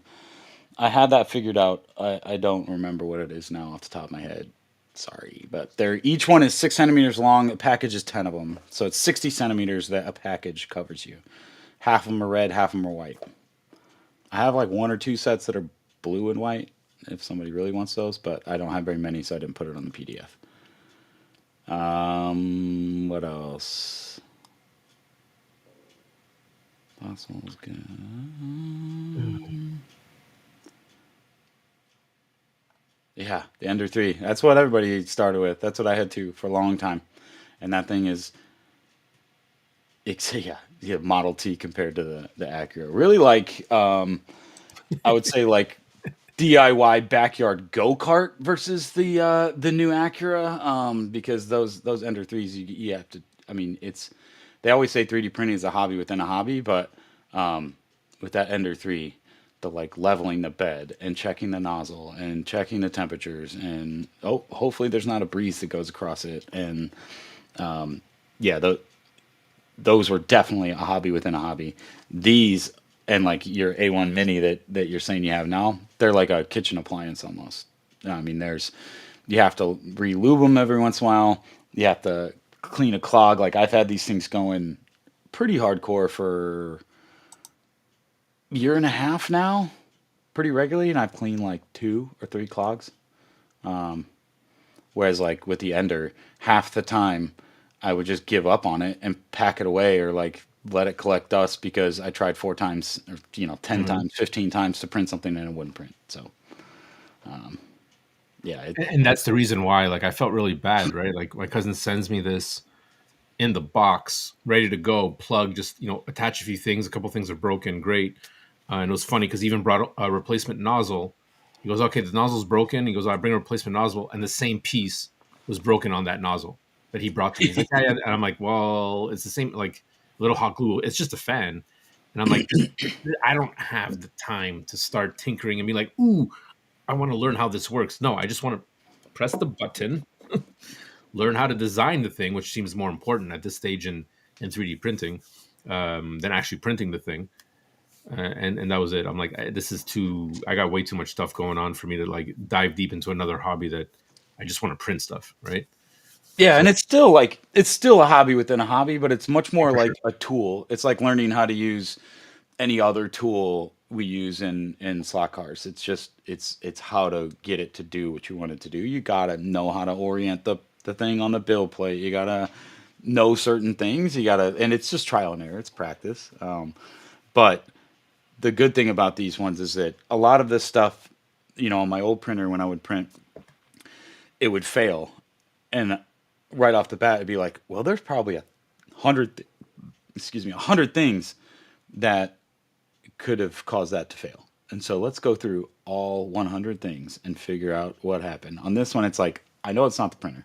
I had that figured out. I don't remember what it is now off the top of my head. Sorry, but each one is 6 centimeters long. A package is 10 of them, so it's 60 centimeters that a package covers you. Half of them are red, half of them are white. I have like one or two sets that are blue and white if somebody really wants those, but I don't have very many, so I didn't put it on the PDF. What else? Fossils good. Yeah, the Ender 3. That's what everybody started with. That's what I had to for a long time. And that thing is, yeah, Model T compared to the Acura. Really like, I would say like DIY backyard go kart versus the new Acura. Because those Ender 3s, you have to. I mean, they always say 3D printing is a hobby within a hobby, but with that Ender 3, the like leveling the bed and checking the nozzle and checking the temperatures and hopefully there's not a breeze that goes across it and yeah, those were definitely a hobby within a hobby. These and like your A1 Mini that you're saying you have now, they're like a kitchen appliance almost. I mean, you have to re-lube them every once in a while. You have to clean a clog. Like I've had these things going pretty hardcore for year and a half now, pretty regularly, and I've cleaned like 2 or 3 clogs. Whereas like with the Ender, half the time I would just give up on it and pack it away or like let it collect dust because I tried 4 times or 10 Mhm. times, 15 times to print something and it wouldn't print. So yeah, And that's the reason why, like, I felt really bad, right? Like, my cousin sends me this in the box, ready to go, plug, just attach a few things. A couple things are broken, great. And it was funny because he even brought a replacement nozzle. He goes, okay, the nozzle's broken. He goes, I bring a replacement nozzle, and the same piece was broken on that nozzle that he brought to me. He's like, yeah, yeah. And I'm like, well, it's the same, like little hot glue. It's just a fan. And I'm like, I don't have the time to start tinkering and be like, ooh, I want to learn how this works. No, I just want to press the button, learn how to design the thing, which seems more important at this stage in 3D printing than actually printing the thing. And that was it. I'm like, this is too. I got way too much stuff going on for me to like dive deep into another hobby that I just want to print stuff, right? Yeah, So and it's still a hobby within a hobby, but it's much more for like sure. a tool. It's like learning how to use any other tool we use in slot cars. It's just it's how to get it to do what you want it to do. You gotta know how to orient the thing on the build plate. You gotta know certain things. You gotta, and it's just trial and error. It's practice. But the good thing about these ones is that a lot of this stuff, on my old printer when I would print, it would fail, and right off the bat, it'd be like, well, there's probably hundred, excuse me, 100 things that could have caused that to fail. And so let's go through all 100 things and figure out what happened. On this one, it's like, I know it's not the printer.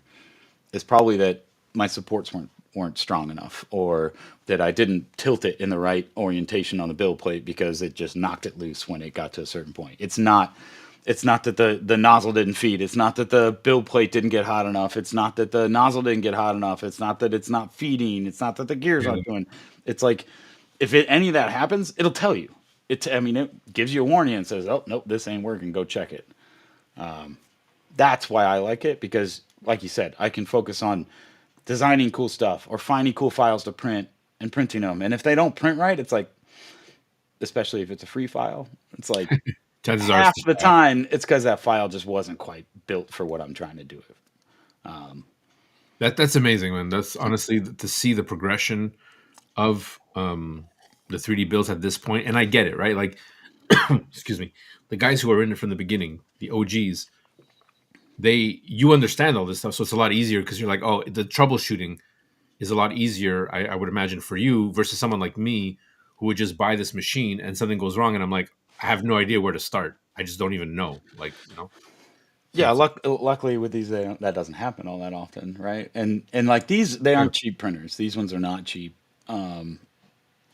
It's probably that my supports weren't strong enough, or that I didn't tilt it in the right orientation on the build plate because it just knocked it loose when it got to a certain point. It's not that the nozzle didn't feed. It's not that the build plate didn't get hot enough. It's not that the nozzle didn't get hot enough. It's not that it's not feeding. It's not that the gears Yeah. aren't doing. It's like, if any of that happens, it'll tell you. I mean, it gives you a warning and says, "Oh, nope, this ain't working. Go check it." That's why I like it, because, like you said, I can focus on designing cool stuff or finding cool files to print and printing them. And if they don't print right, it's like, especially if it's a free file, it's like Chances are it's half just the bad. time it's because that file just wasn't quite built for what I'm trying to do. That's amazing, man. That's honestly to see the progression of the 3D builds at this point, and I get it, right? Like, excuse me, the guys who are in it from the beginning, the OGs, you understand all this stuff, so it's a lot easier because you're like, oh, the troubleshooting is a lot easier, I would imagine, for you versus someone like me who would just buy this machine and something goes wrong, and I'm like, I have no idea where to start. I just don't even know, like. So Yeah, it's luckily with these, that doesn't happen all that often, right? And like these, they yeah. aren't cheap printers. These ones are not cheap. Um,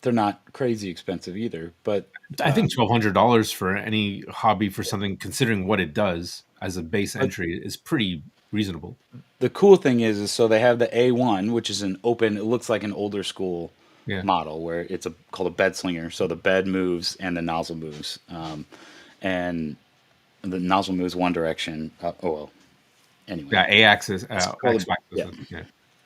they're not crazy expensive either. But I think $1,200 for any hobby for something, considering what it does as a base but entry, is pretty reasonable. the cool thing is so they have the A1, which is an open. It looks like an older school Yeah, model where it's called a bed slinger. So the bed moves and the nozzle moves, and the nozzle moves one direction. Oh well. Anyway, yeah. A axis, it's called X a, axis. yeah, Yeah.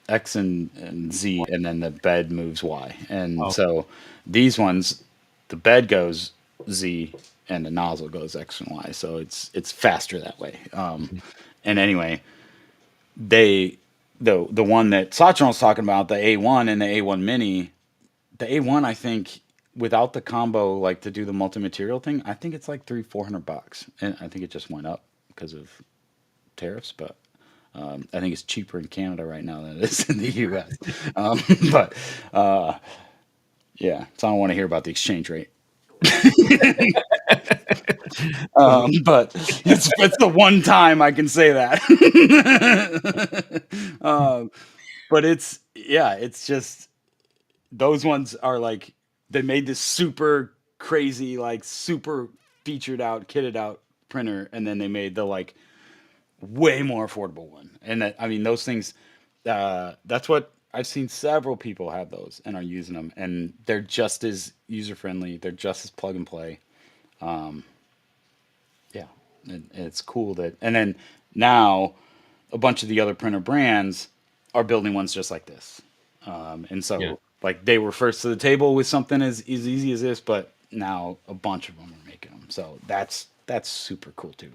X and Z, and then the bed moves Y. And Oh, so these ones, the bed goes Z and the nozzle goes X and Y. So it's faster that way. And anyway, they the one that Sachin was talking about, the A1 and the A1 Mini, the A1, I think without the combo, like to do the multi material thing, I think it's like 300-400 bucks, and I think it just went up because of tariffs, but I think it's cheaper in Canada right now than it is in the U.S. Um, but yeah, so I don't want to hear about the exchange rate. But it's the one time I can say that. But it's just those ones are like, they made this super crazy, like super featured out, kitted out printer, and then they made the like way more affordable one. And that, I mean, those things, that's what I've seen several people have those and are using them, and they're just as user friendly. They're just as plug and play. Yeah, and it's cool that. And then now, a bunch of the other printer brands are building ones just like this. And yeah. so, like, they were first to the table with something as easy as this, but now a bunch of them are making them. So that's super cool too,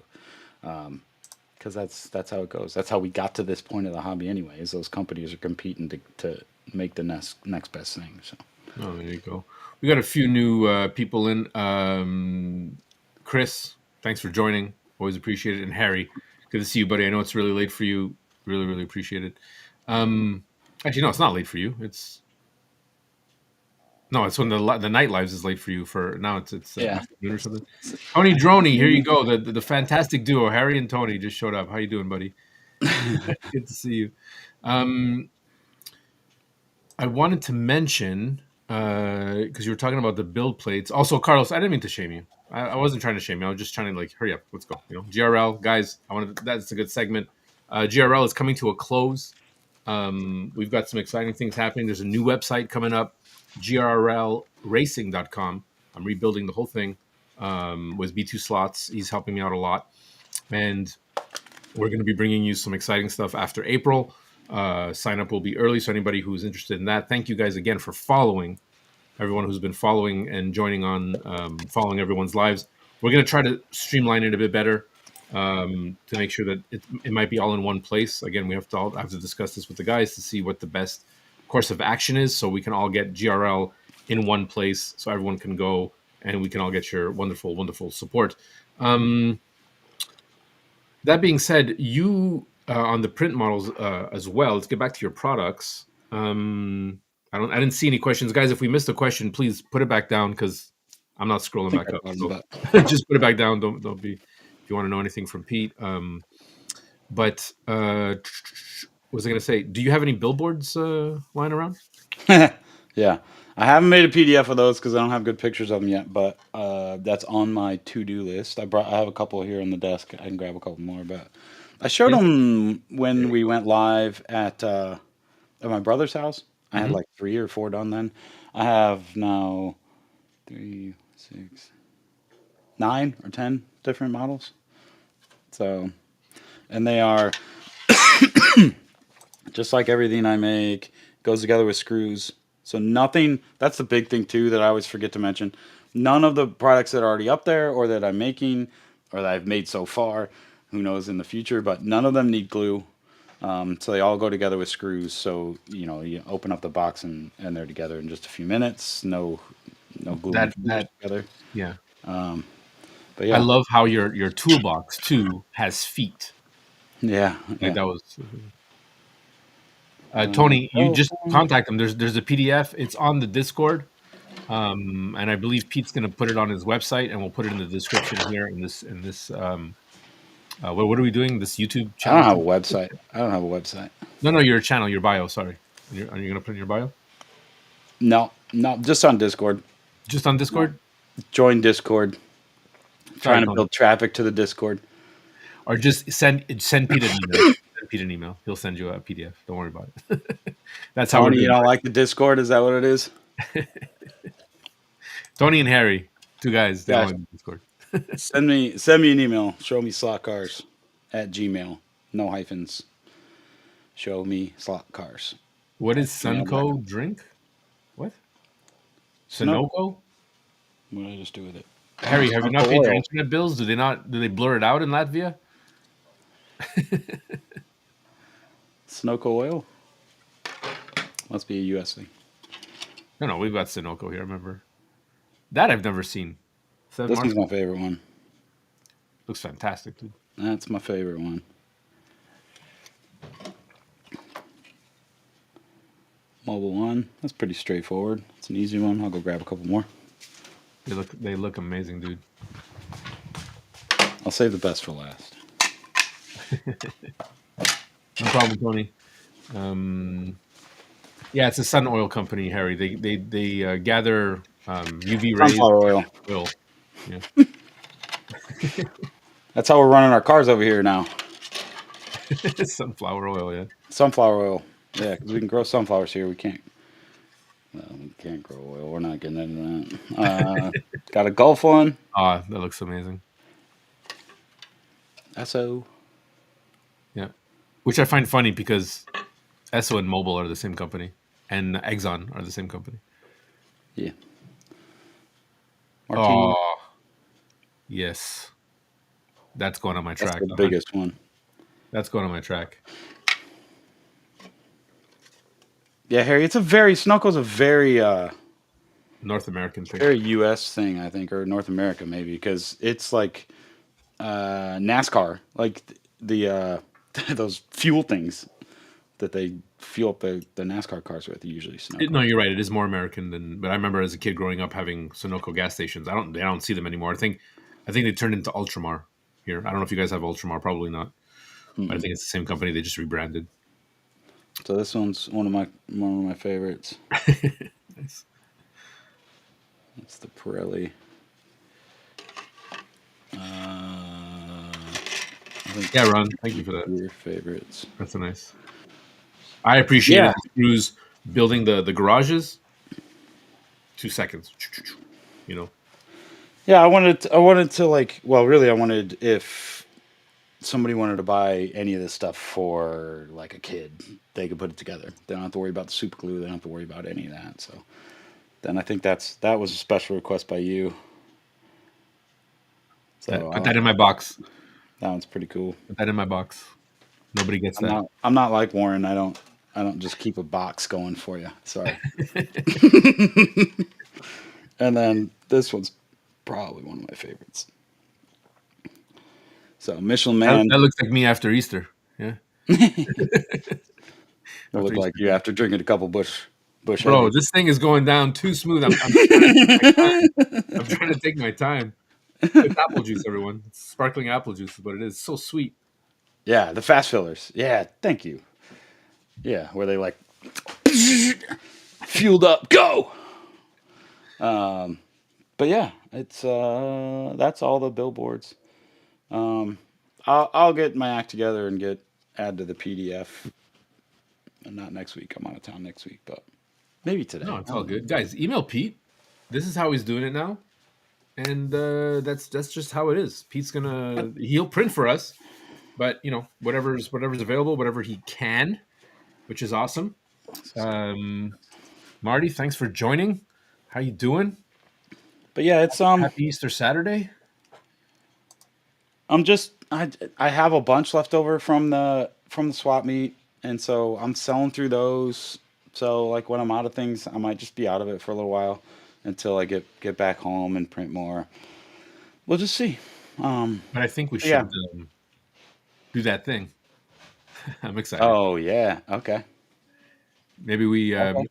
because that's how it goes. That's how we got to this point of the hobby, anyways. Those companies are competing to make the next best thing. So Oh, there you go. We got a few new people in. Chris, thanks for joining. Always appreciate it. And Harry, good to see you, buddy. I know it's really late for you. Really, really appreciate it. Actually, no, it's not late for you. It's no, it's when the night lives is late for you. For now, it's Yeah. afternoon or something. Tony Droney, here you go. The fantastic duo, Harry and Tony, just showed up. How you doing, buddy? Good to see you. Um, I wanted to mention because you were talking about the build plates. Also, Carlos, I didn't mean to shame you. I wasn't trying to shame you. I was just trying to like hurry up. Let's go. GRL guys. I wanted that's a good segment. GRL is coming to a close. We've got some exciting things happening. There's a new website coming up, grlracing.com. I'm rebuilding the whole thing with B2 Slots. He's helping me out a lot, and we're going to be bringing you some exciting stuff after April. Sign up will be early, so anybody who's interested in that, thank you guys again for following everyone who's been following and joining on, following everyone's lives. We're going to try to streamline it a bit better to make sure that it might be all in one place. Again, we have to discuss this with the guys to see what the best course of action is, so we can all get GRL in one place, so everyone can go and we can all get your wonderful, wonderful support. That being said, you on the print models as well. Let's get back to your products. I didn't see any questions, guys. If we missed a question, please put it back down because I'm not I scrolling think back I up. talked So about. just put it back down. Don't be if you want to know anything from Pete. But what was I going to say? Do you have any billboards lying around? Yeah, I haven't made a PDF of those because I don't have good pictures of them yet. But that's on my to-do list. I have a couple here on the desk. I can grab a couple more. But I showed Yeah. them when we went live at my brother's house. I had Mm-hmm. like 3 or 4 done then. I have now 3, 6, 9 or 10 different models. So, and they are just like everything I make goes together with screws. So nothing. That's the big thing too that I always forget to mention. None of the products that are already up there or that I'm making or that I've made so far, who knows in the future, but none of them need glue. So they all go together with screws. So you open up the box and they're together in just a few minutes. No gluing fingers That together. yeah. But I yeah, love how your toolbox too has feet. yeah, Like yeah. that was Tony. You Oh, just contact them. There's a PDF. It's on the Discord. And I believe Pete's going to put it on his website, and we'll put it in the description here in this. What are we doing? This YouTube I don't channel have a thing? website. I don't have a website. No, no, your channel, your bio. Sorry, are you going to put in your bio? No, no, just on Discord. Just on No. Discord? Join Discord. Sorry, Trying to Tony. build traffic to the Discord. Or just send Pete an email. Send Pete an email. He'll send you a PDF. Don't worry about it. That's how we're Tony, you doing. don't like the Discord? Is that what it is? Tony and Harry, two guys. They don't Gosh, like the Discord. send me an email. Show me slot cars at Gmail. No hyphens. Show me slot cars What at is gmail.com. Sunco drink? What? Snow. Sunoco? What did I just do with it? Harry, have you not Snow paid your oil. internet bills? Do they not? Do they blur it out in Latvia? Snow oil. Must be a US thing. No, no, we've got Sunoco here. Remember that? I've never seen. Seven This Mark one's my favorite one. looks fantastic, dude. That's my favorite one. Mobile one. That's pretty straightforward. It's an easy one. I'll go grab a couple more. They look amazing, dude. I'll save the best for last. No problem, Tony. Yeah, it's a sun oil company, Harry. They gather UV rays Sunflower oil. oil. Yeah, That's how we're running our cars over here now. sunflower oil. Yeah. Sunflower oil. Yeah, because we can grow sunflowers here. We can't. Well, we can't grow oil. We're not getting into that. Got a Gulf one. Ah, that looks amazing. SO. Yeah, which I find funny because Esso and Mobil are the same company, and Exxon are the same company. Yeah. Martini. Oh, yes, that's going on my That's track. the biggest one. That's going on my track. Yeah, Harry. It's a very Snuckle's a very North American thing. very U.S. thing, I think, or North America maybe, because it's like NASCAR, like the those fuel things. that they fuel up the NASCAR cars with. Usually snow No, cars. you're right. It is more American than. But I remember as a kid growing up having Sunoco gas stations. I don't see them anymore. I think they turned into Ultramar here. I don't know if you guys have Ultramar. Probably not. But I Mm-mm. think it's the same company. They just rebranded. So this one's one of my favorites. Nice. It's the Pirelli. I think Yeah, Ron. Thank you for that. your favorites. That's a nice. I appreciated Yeah, the crews building the garages. 2 seconds. You know. yeah. I wanted to like. Well, really, I wanted if somebody wanted to buy any of this stuff for like a kid, they could put it together. They don't have to worry about the super glue. They don't have to worry about any of that. So then I think that was a special request by you. So Put that in my box. that one's pretty cool. Put that in my box. Nobody gets I'm that. not I'm not like Warren. I don't just keep a box going for you. Sorry. And then this one's probably one of my favorites. So Michelin That, Man that looks like me after Easter. Yeah. will After look like Easter. you after drinking a couple bush Bro, heavies. this thing is going down too smooth. I'm trying to take my time. I'm trying to take my time. It's apple juice, everyone. It's sparkling apple juice, but it is so sweet. Yeah, the fast fillers. Yeah, thank you. Yeah, where they like fueled up, go. But yeah, it's that's all the billboards. Um, I'll get my act together and get add to the PDF. Not next week. I'm out of town next week, but maybe No, today. it's I all don't know. good. Guys, email Pete. This is how he's doing it now. And that's just how it is. He'll print for us, but whatever's available, whatever he can, which is awesome. Um, Marty, thanks for joining. How you doing? But yeah, it's Happy Easter Saturday. I'm just I have a bunch left over from the swap meet, and so I'm selling through those. So like when I'm out of things, I might just be out of it for a little while until I get back home and print more. We'll just see. Um, But I think we but yeah. should do that thing. I'm excited. Oh yeah. Okay. Maybe we Okay.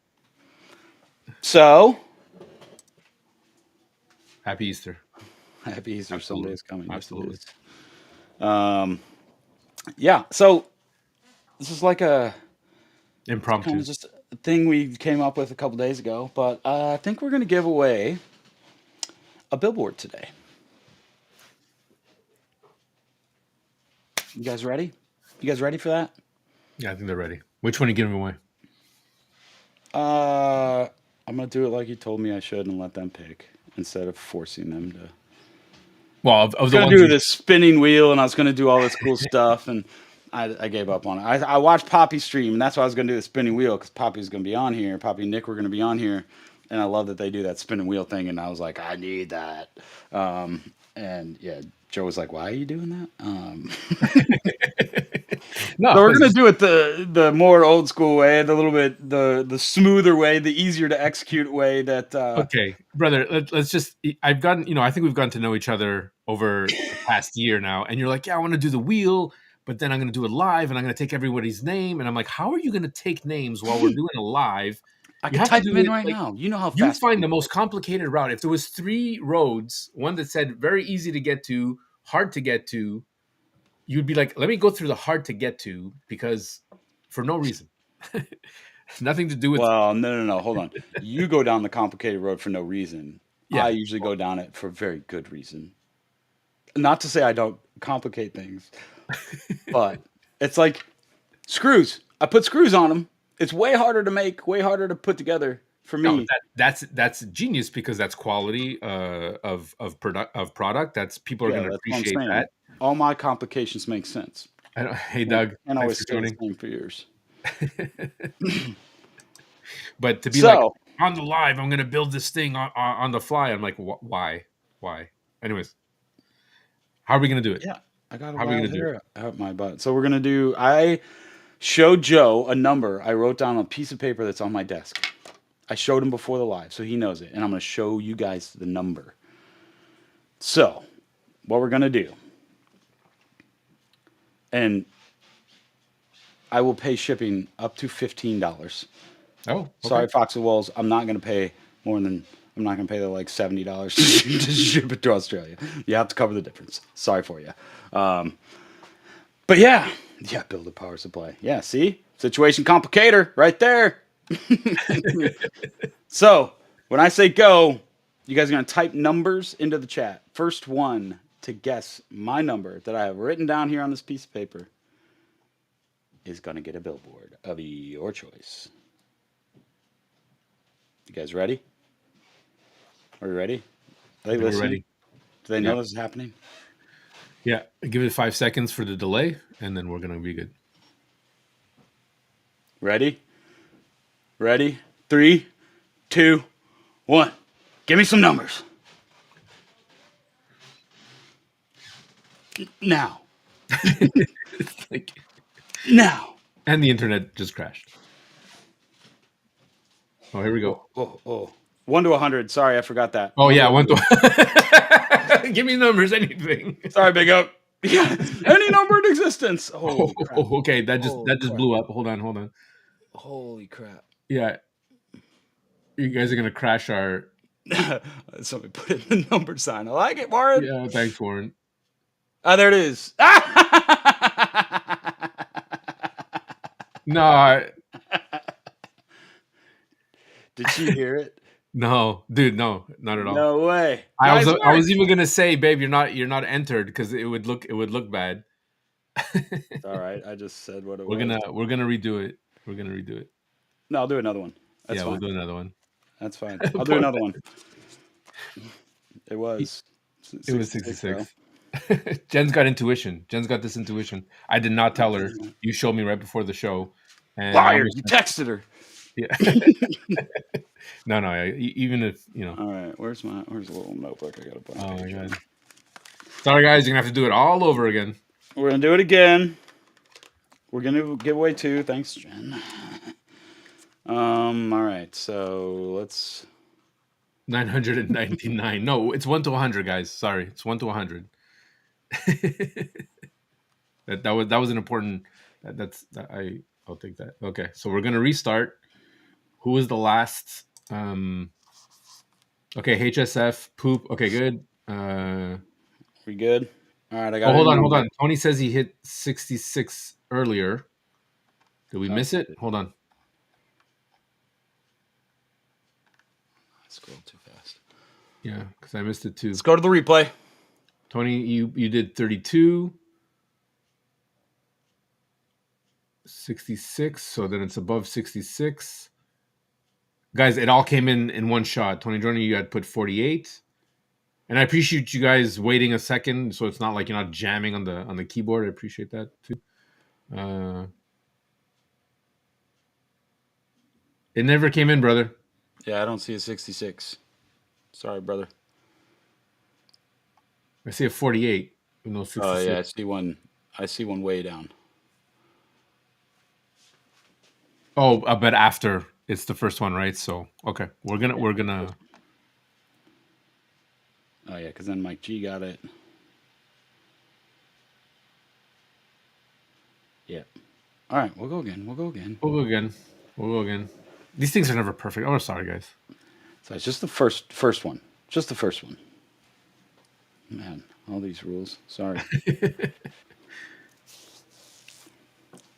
So Happy Easter. happy Easter Sunday Absolutely, is coming. Yes, it absolutely. is. Um, yeah. So this is like a kind Impromptu. of just a thing we came up with a couple days ago, but I think we're gonna give away a billboard today. You guys ready? You guys ready for that? Yeah, I think they're ready. Which one are you giving away? Uh, I'm gonna do it like you told me I should and let them pick instead of forcing them to. I Well, was of the gonna ones do you. this spinning wheel and I was gonna do all this cool stuff and I gave up on it. I watched Poppy stream and that's why I was gonna do the spinning wheel because Poppy's gonna be on here. Poppy and Nick were gonna be on here, and I love that they do that spinning wheel thing. And I was like, I need that. And yeah, Joe was like, "Why are you doing that?" No, So we're gonna because do it the more old school way, the little bit the smoother way, the easier to execute way. That okay, brother. Let's just. I've gotten. I think we've gotten to know each other over the past year now, and you're like, yeah, I want to do the wheel, but then I'm going to do it live, and I'm going to take everybody's name, and I'm like, how are you going to take names while we're doing a live? I You could have to type do them in it right like now. You know how you fast. find the most complicated route. If there was 3 roads, one that said very easy to get to, hard to get to, you'd be like, let me go through the hard to get to because for no reason. Nothing to do with Well, no. Hold on. You go down the complicated road for no reason. I yeah. usually go down it for very good reason. Not to say I don't complicate things, but it's like screws. I put screws on them. It's way harder to make, way harder to put together for No, me. that's genius because that's quality of product. That's people are going Yeah, to that's what I'm appreciate saying. that. All my complications make sense. Hey Can't, Doug, can't thanks always for stay the joining. same for yours. But to be like So on the live, I'm going to build this thing on the fly. I'm like, why? Anyways, how are we going to do it? yeah, I got a How are we wild going to do it? hair out my butt. So we're gonna do. I showed Joe a number I wrote down on a piece of paper that's on my desk. I showed him before the live, so he knows it, and I'm gonna show you guys the number. So what we're gonna do, and I will pay shipping up to $15. Oh, okay. Sorry, Fox and Wolves. I'm not going to pay more than I'm not going to pay the like $70 to ship it to Australia. You have to cover the difference. Sorry for you. But yeah, build a power supply. Yeah, see, situation complicator right there. So when I say go, you guys are going to type numbers into the chat. First one to guess my number that I have written down here on this piece of paper is going to get a billboard of your choice. You guys ready? Are you ready? Are they We're listening? ready. Do they know Yeah. this is happening? Yeah. Give it 5 seconds for the delay, and then we're gonna be good. Ready? Ready? 3, 2, 1. Give me some numbers. Now. It's like, Now. and the internet just crashed. Oh, here we go. Oh. 1 to 100. Sorry, I forgot that. Oh 1 to yeah, 100. 1 to. Give me numbers, anything. Sorry, big up. Yeah, any number in existence. Holy crap. Okay, that just Holy crap. blew up. Hold on. Holy crap. Yeah, you guys are gonna crash our. Somebody put in the number sign. I like it, Warren. Yeah, thanks, Warren. Ah, there it is. No, Did she hear it? no, dude, no, not at all. No way. I Nice was work. even gonna say, babe, you're not entered because it would look bad. All right, I just said what it We're was. gonna redo it. We're gonna redo it. No, I'll do another one. That's Yeah, fine. we'll do another one. That's fine. I'll do another one. It was It was 66, though. 66. Jen's got intuition. Jen's got this intuition. I did not tell her. You showed me right before the show. And I Liar! almost- You texted her. yeah. No. Even if All right, where's a little notebook I gotta put? Oh my god. Sorry, guys. You're gonna have to do it all over again. We're gonna do it again. We're gonna give away 2. Thanks, Jen. All right. So let's. 999. No, it's 1 to 100, guys. Sorry, it's 1 to 100. that was an important. I'll take that. Okay, so we're gonna restart. Who was the last? Okay, HSF poop. Okay, good. We good? All right. I got. Oh, hold on. Tony says he hit 66 earlier. Did we miss it? Hold on. I scrolled too fast. Yeah, because I missed it too. Let's go to the replay. Tony, you did 32. 66, so then it's above 66. Guys, it all came in one shot. Tony Jordan, you had put 48. And I appreciate you guys waiting a second, so it's not like you're not jamming on the keyboard. I appreciate that too. It never came in, brother. Yeah, I don't see a 66. Sorry, brother. I see a 48. No, 66. Oh yeah, I see one. I see one way down. Oh, but after it's the first one, right? So okay, we're gonna. Oh yeah, because then Mike G got it. Yeah. All right, we'll go again. We'll go again. These things are never perfect. Oh, sorry, guys. So it's just the first one. Just the first one. Man, all these rules. Sorry.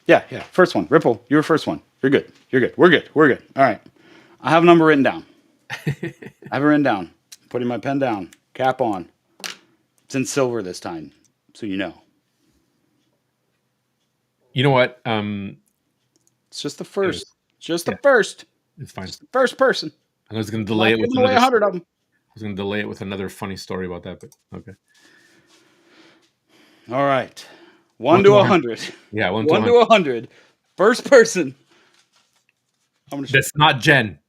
Yeah. First one. Ripple, you were first one. You're good. We're good. All right. I have a number written down. I have it written down. Putting my pen down. Cap on. It's in silver this time, so you know. You know what? It's just the first. Just the first. It's fine. Just the first person. I was going to delay it with another 100 of them. I was going to delay it with another funny story about that, but okay. All right. 1 to 100. Yeah, 1 to 100. First person. That's not Jen.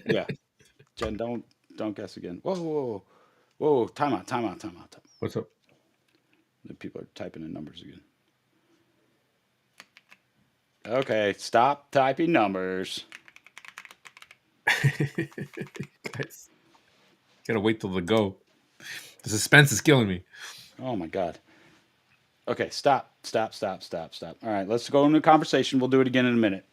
Yeah. Jen, don't guess again. Whoa. Time out. What's up? The people are typing in numbers again. Okay, stop typing numbers. Guys, gotta wait till the go. The suspense is killing me. Oh my god. Okay, stop. All right, let's go into conversation. We'll do it again in a minute.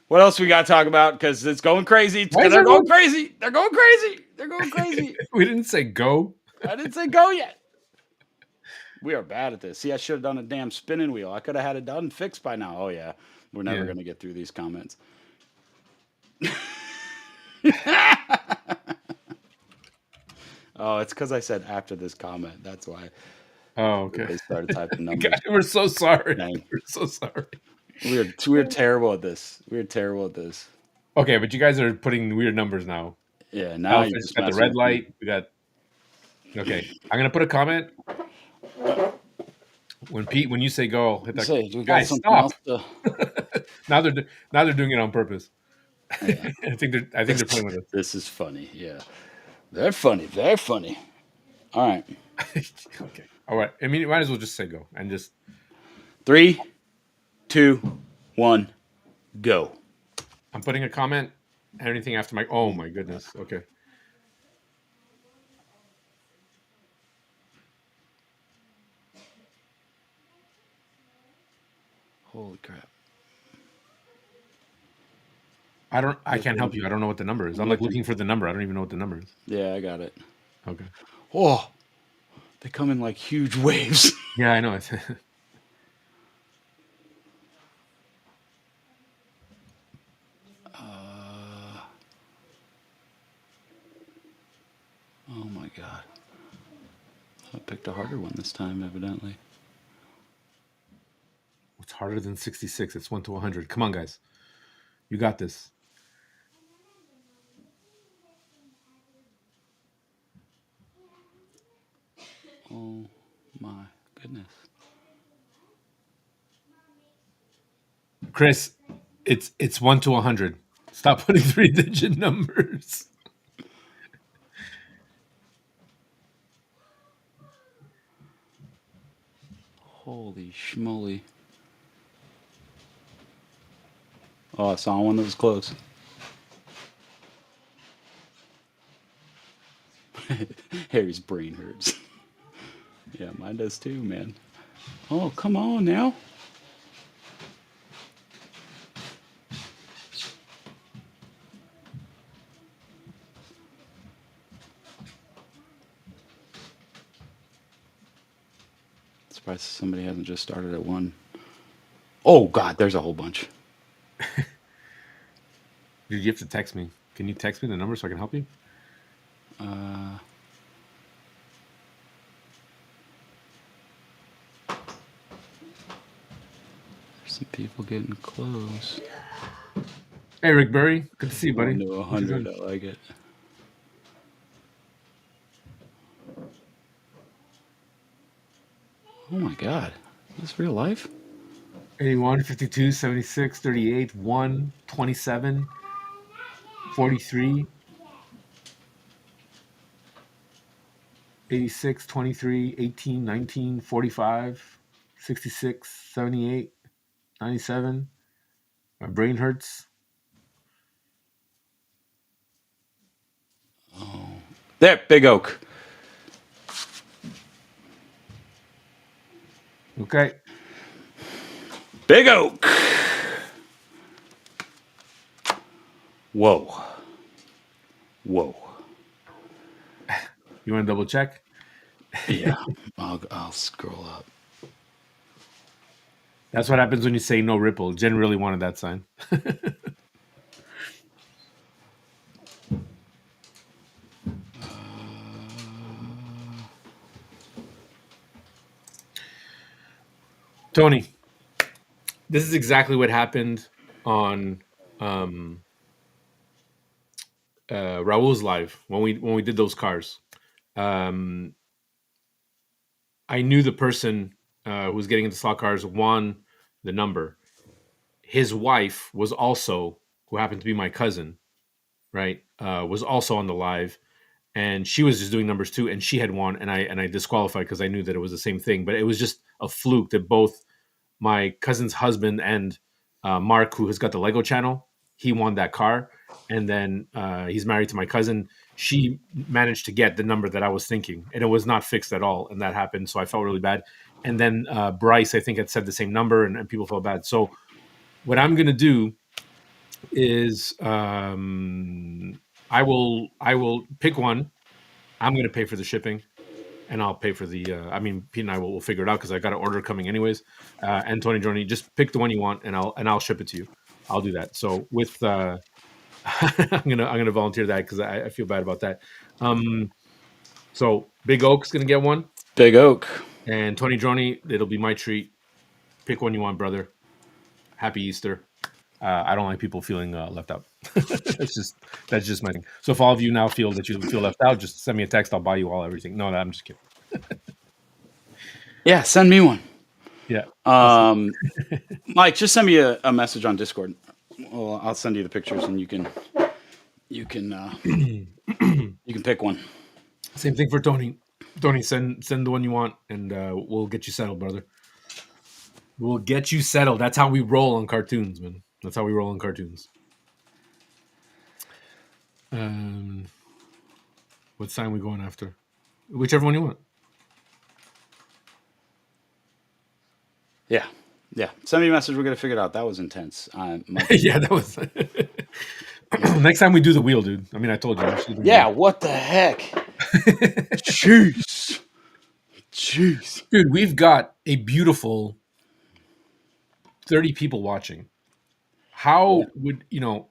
What else we got to talk about? Because it's going crazy. Why is They're going everyone? crazy. They're going crazy. They're going crazy. We didn't say go. I didn't say go yet. We are bad at this. See, I should have done a damn spinning wheel. I could have had it done fixed by now. Oh, yeah. We're never Yeah. going to get through these comments. Oh, it's because I said after this comment. That's why Oh, okay. everybody started typing numbers. We're so sorry. Dang. We're so sorry. We're terrible at this. We're terrible at this. Okay, but you guys are putting weird numbers now. Yeah, now you're Hellfish just got the messing red with me. light. We got. Okay, I'm gonna put a comment when Pete. When you say go, hit that. Say, do we got Guys, something stop. else to... Now they're doing it on purpose. Yeah. I think they're playing with us. This is funny. Yeah. Very funny. Very funny. All right. Okay. All right. I mean, you might as well just say go and just 3, 2, 1, go. I'm putting a comment. Anything after my. Oh my goodness. Okay. Holy crap. I can't help you. I don't know what the number is. I'm like looking for the number. I don't even know what the number is. Yeah, I got it. Okay. Oh, they come in like huge waves. Yeah, I know. Oh my god. I picked a harder one this time, evidently. What's harder than 66? It's 1 to 100. Come on, guys. You got this. Oh my goodness. Chris, it's 1 to 100. Stop putting 3-digit numbers. Holy schmoly. Oh, I saw one that was close. Harry's brain hurts. Yeah, mine does too, man. Oh, come on now. Surprised somebody hasn't just started at 1. Oh, God, there's a whole bunch. Dude, you have to text me. Can you text me the number so I can help you? There's some people getting close. Hey, Rick Berry. Good to see you, buddy. 1 to 100, I like it. Oh my God. Is this real life? 81, 52, 76, 38, 1, 27, 43, 86, 23, 18, 19, 45, 66, 78, 97. My brain hurts. There, Big Oak. Okay. Big Oak. Whoa. Whoa. You want to double check? Yeah, I'll scroll up. That's what happens when you say no ripple. Jen really wanted that sign. Tony, this is exactly what happened on Raul's live when we did those cars. I knew the person who was getting into slot cars won the number. His wife was also, who happened to be my cousin, right? Was also on the live, and she was just doing numbers too, and she had won, and I disqualified because I knew that it was the same thing. But it was just a fluke that both my cousin's husband and Mark, who has got the Lego channel, he won that car, and then he's married to my cousin. She managed to get the number that I was thinking, and it was not fixed at all, and that happened. So I felt really bad. And then Bryce, I think, had said the same number, and people felt bad. So what I'm gonna do is I will pick one. I'm gonna pay for the shipping, and I'll pay for the. I mean, Pete and I will figure it out because I got an order coming anyways. And Tony Joni, just pick the one you want, and I'll ship it to you. I'll do that. So with I'm gonna volunteer that because I feel bad about that. So Big Oak's gonna get one, Big Oak. and Tony Joni, it'll be my treat. Pick one you want, brother. Happy Easter. I don't like people feeling left out. that's just my thing. So if all of you now feel that you feel left out, just send me a text. I'll buy you all everything. No, I'm just kidding. Yeah, send me one. Yeah. Mike, just send me a message on Discord. Well, I'll send you the pictures, and you can pick one. Same thing for Tony. Tony, send the one you want, and we'll get you settled, brother. We'll get you settled. That's how we roll on cartoons, man. That's how we roll on cartoons. What sign we going after? Whichever one you want. Yeah. Send me a message. We're gonna figure it out. That was intense. Yeah, that was. Next time we do the wheel, dude. I mean, I told you. Yeah. What the heck? Jeez. Dude, we've got a beautiful 30 people watching. How would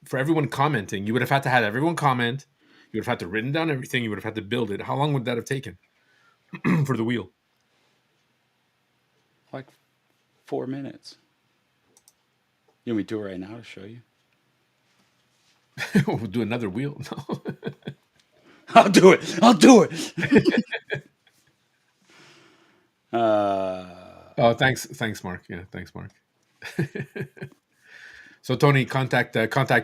for everyone commenting? You would have had to have everyone comment. You would have had to written down everything. You would have had to build it. How long would that have taken for the wheel? Like 4 minutes. You want me to do it right now to show you? We'll do another wheel. No. I'll do it. Oh, thanks, Mark. Yeah, thanks, Mark. So Tony, contact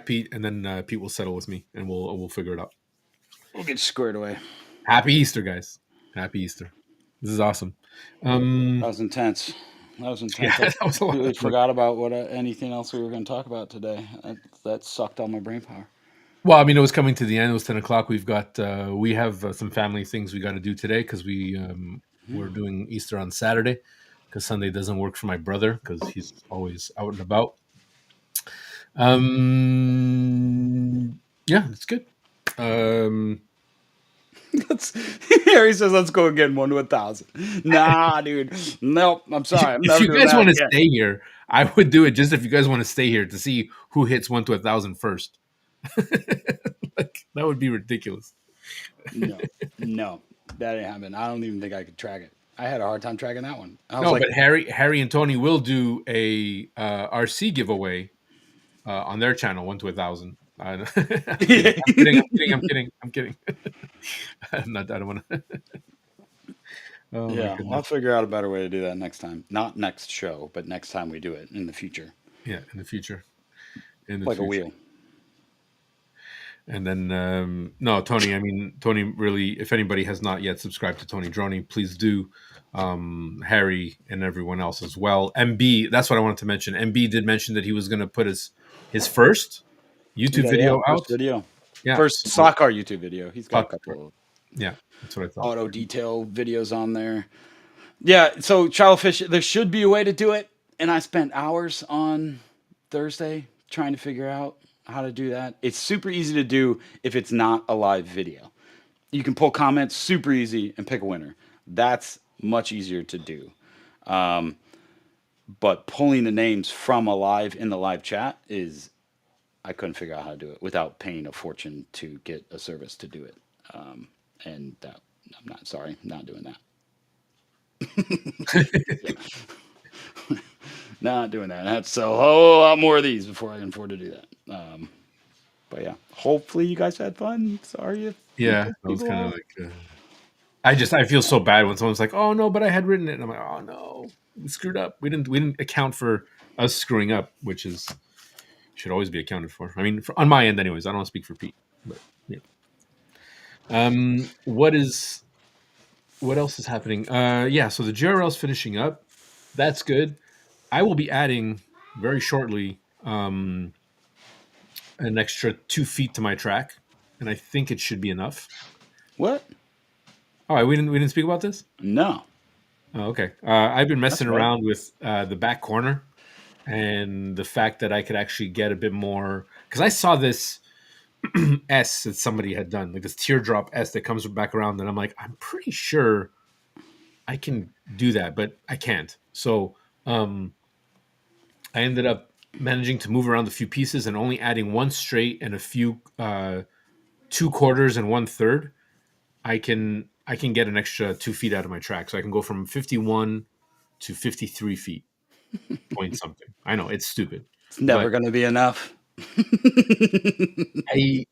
Pete, and then Pete will settle with me, and we'll figure it out. We'll get squared away. Happy Easter, guys! Happy Easter! This is awesome. That was intense. Yeah, that was a lot. I completely forgot about anything else we were going to talk about today. That sucked all my brain power. Well, I mean, it was coming to the end. It was 10 o'clock. We have some family things we got to do today because we're doing Easter on Saturday because Sunday doesn't work for my brother because he's always out and about. Yeah, it's good. Harry says, "Let's go again, 1 to 1,000." Nah, dude. Nope. I'm sorry. If you guys want to stay here, I would do it just if you guys want to stay here to see who hits 1 to 1,000 first. Like, that would be ridiculous. No, that didn't happen. I don't even think I could track it. I had a hard time tracking that one. But Harry and Tony will do a RC giveaway on their channel, 1 to 1,000. I'm kidding. I don't want to. I'll figure out a better way to do that next time. Not next show, but next time we do it in the future. Yeah, in the future. Like a wheel. And then, no, Tony, I mean, Tony really, if anybody has not yet subscribed to Tony Droney, please do. Harry and everyone else as well. MB, that's what I wanted to mention. MB did mention that he was going to put his first YouTube video out. First stock car YouTube video. He's got a couple. Yeah, that's what I thought. Auto detail videos on there. Yeah, so Childfish, there should be a way to do it. And I spent hours on Thursday trying to figure out how to do that. It's super easy to do if it's not a live video. You can pull comments super easy and pick a winner. That's much easier to do. But pulling the names from in the live chat I couldn't figure out how to do it without paying a fortune to get a service to do it. And I'm not doing that. Not doing that. That's a whole lot more of these before I can afford to do that. But yeah, hopefully you guys had fun. Sorry if that was kind of like I feel so bad when someone's like, "Oh no, but I had written it," and I'm like, "Oh no, we screwed up. We didn't account for us screwing up, which should always be accounted for. I mean, on my end, anyways. I don't want to speak for Pete, but yeah. What else is happening? So the GRL is finishing up. That's good. I will be adding very shortly an extra 2 feet to my track, and I think it should be enough. What? All right, we didn't speak about this. No. Oh, okay. I've been That's messing right. around with the back corner and the fact that I could actually get a bit more because I saw this S that somebody had done, like this teardrop S that comes back around, and I'm like, I'm pretty sure I can do that, but I can't. So I ended up managing to move around a few pieces and only adding one straight and a few 2/4 and 1/3. I can get an extra 2 feet out of my track, so I can go from 51 to 53 feet. Point something. I know it's stupid, It's never but going to be enough. I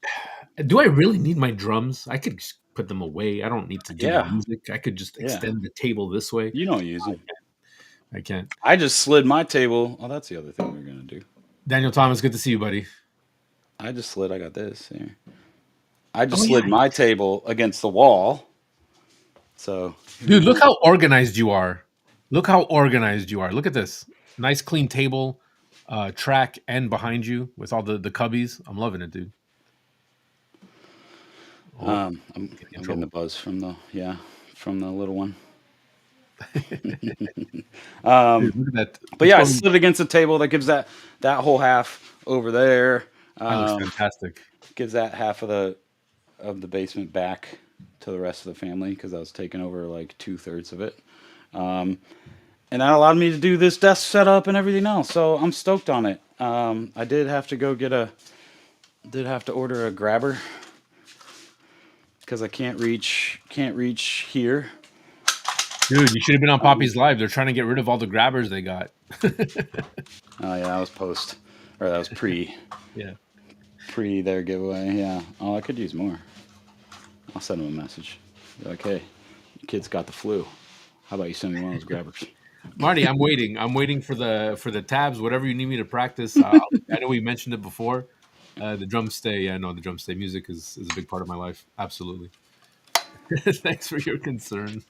do. I really need my drums. I could just put them away. I don't need to do the Yeah. music. I could just Yeah. extend the table this way. You don't use them. I can't. I just slid my table. Oh, that's the other thing we're going to do. Daniel Thomas, good to see you, buddy. I just slid. I got this here. I just Oh yeah, slid my table against the wall. So, here we dude, look go. how organized you are. Look how organized you are. Look at this. Nice clean table, track, and behind you with all the cubbies. I'm loving it, dude. Oh, I'm getting in getting the trouble. buzz from the little one. Dude, look at that. But It's yeah, I going. slid against the table. That gives that whole half over there. That looks Um, fantastic. gives that half of the basement back to the rest of the family because I was taking over like 2/3 of it. And that allowed me to do this desk setup and everything else. So I'm stoked on it. I did have to go did have to order a grabber because I can't reach here. Dude, you should have been on Poppy's Live. They're trying to get rid of all the grabbers they got. Oh yeah, that was that was Yeah. pre their giveaway. Yeah. Oh, I could use more. I'll send them a message. Be like, hey, your kid's got the flu. How about you send me one of those grabbers? Marty, I'm waiting. I'm waiting for the tabs. Whatever you need me to practice. I know we mentioned it before. The drum stay. Yeah, no, the drum stay music is a big part of my life. Absolutely. Thanks for your concern.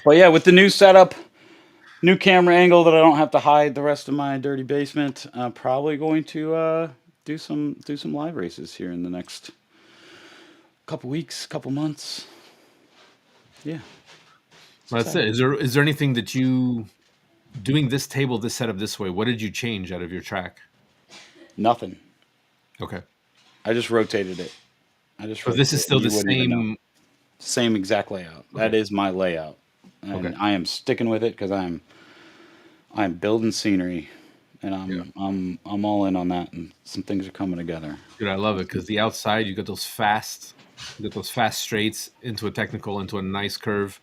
But yeah, with the new setup, new camera angle that I don't have to hide the rest of my dirty basement, I'm probably going to do some live races here in the next couple weeks, couple months. Yeah, it's That's it. exciting. Is there anything that you doing this table, this setup this way? What did you change out of your track? Nothing. Okay. I just rotated it. I just So this rotated is it. still the You wouldn't even know. same. Same exact layout. Okay. That is my layout, Okay. and I am sticking with it because I'm building scenery, and Yeah. I'm all in on that, and some things are coming together. Dude, I love it because the outside you got those fast straights into a technical, into a nice curve,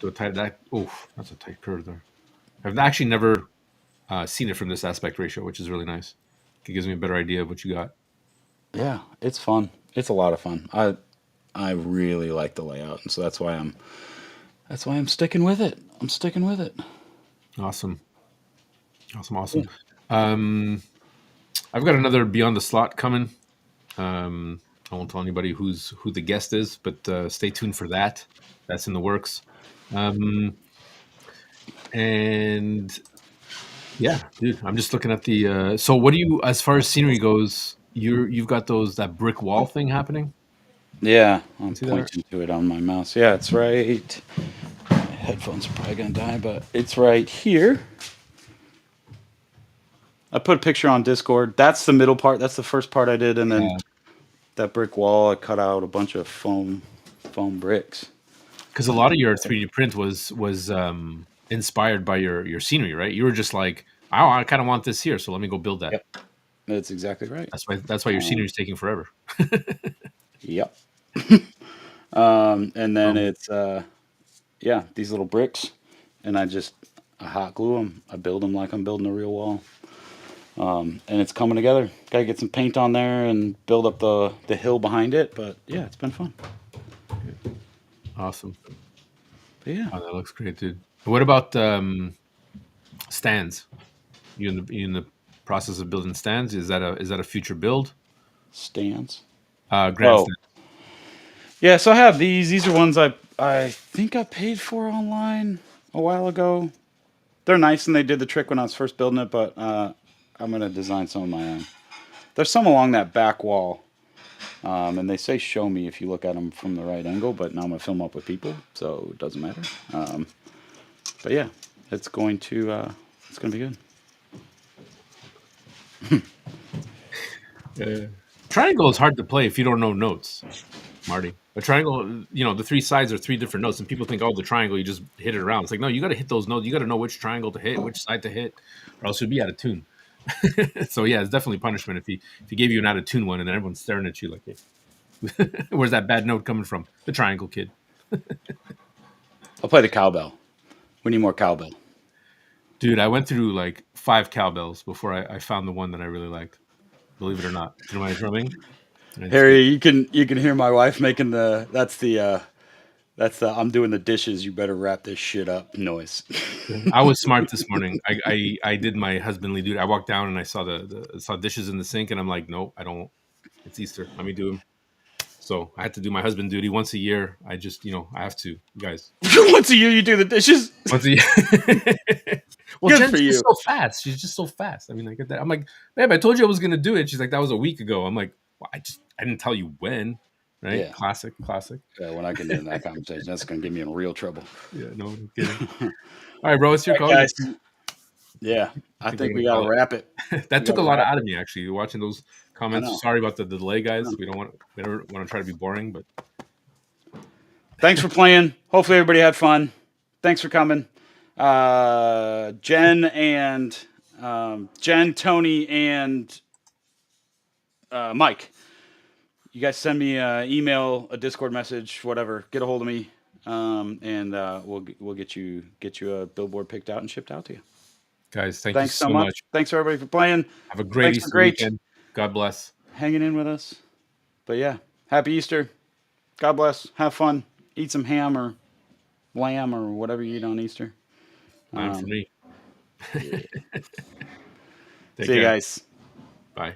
to a tight. That's a tight curve there. I've actually never seen it from this aspect ratio, which is really nice. It gives me a better idea of what you got. Yeah, it's fun. It's a lot of fun. I really like the layout, and so that's why I'm sticking with it. I'm sticking with it. Awesome, awesome, Yeah. awesome. Um, I've got another Beyond the Slot coming. I won't tell anybody who the guest is, but stay tuned for that. That's in the works. Um, and yeah, dude, I'm just looking at the. So, what do you, as far as scenery goes, you've got that brick wall thing happening. Yeah, You I'm see that? pointing to it on my mouse. Yeah, it's right. My headphones are probably gonna die, but it's right here. I put a picture on Discord. That's the middle part. That's the first part I did, and then Yeah, that brick wall. I cut out a bunch of foam bricks. because a lot of your 3D print was inspired by your scenery, right? You were just like, oh, I kind of want this here, so let me go build that. Yep, that's exactly right. That's why your scenery is taking forever. Yep. And then Um, it's yeah, these little bricks, and I hot glue them. I build them like I'm building a real wall. And it's coming together. Got to get some paint on there and build up the hill behind it. But yeah, it's been fun. awesome. But yeah, Oh, that looks great, dude. What about stands? You in the process of building stands? Is that a future build? stands. Oh Grandstand. yeah, so I have these. These are ones I think I paid for online a while ago. They're nice and they did the trick when I was first building it, but I'm gonna design some of my own. There's some along that back wall, and they say show me if you look at them from the right angle. But now I'm gonna film up with people, so it doesn't matter. But yeah, it's gonna be good. Triangle is hard to play if you don't know notes, Marty. A triangle, the three sides are three different notes, and people think, oh, the triangle, you just hit it around. It's like, no, you got to hit those notes. You got to know which triangle to hit, which side to hit, or else you'll be out of tune. So yeah, it's definitely punishment if he gave you an out of tune one, and then everyone's staring at you like, hey, where's that bad note coming from? The triangle kid. I'll play the cowbell. We need more cowbell. Dude, I went through like 5 cowbells before I found the one that I really liked. Believe it or not. Do you know my drumming? It's good. Harry, you can hear my wife making that's the I'm doing the dishes. You better wrap this shit up noise. I was smart this morning. I did my husbandly duty. I walked down and I saw saw dishes in the sink, and I'm like, no, I don't. It's Easter. Let me do them. So I had to do my husband duty once a year. I just, I have to, you guys. Once a year, you do the dishes. Once a year. Well, Good Jen's for you. just so fast. She's just so fast. I mean, I get that. I'm like, babe, I told you I was gonna do it. She's like, that was a week ago. I'm like, well, I didn't tell you when. Right? Yeah. Classic. Yeah, when I get into that conversation, that's gonna get me in real trouble. Yeah, no kidding. All right, bro, it's your All call. right, guys. Yeah, I We're think gonna we gotta call wrap it. it. That We took a gotta lot wrap out it. of me actually. Watching those I comments. know. Sorry about the delay, I guys. know. We never want to try to be boring, but Thanks for playing. Hopefully everybody had fun. Thanks for coming. Jen, Tony, and Mike. You guys send me an email, a Discord message, whatever. Get a hold of me, and we'll get you a billboard picked out and shipped out to you. guys, thank you Thanks so so much. much. Thanks everybody for playing. Have a great Thanks for Easter great weekend. God bless. hanging in with us. But yeah, happy Easter. God bless. Have fun. Eat some ham or lamb or whatever you eat on Easter. Time for me. Yeah. Take See you care. guys. Bye.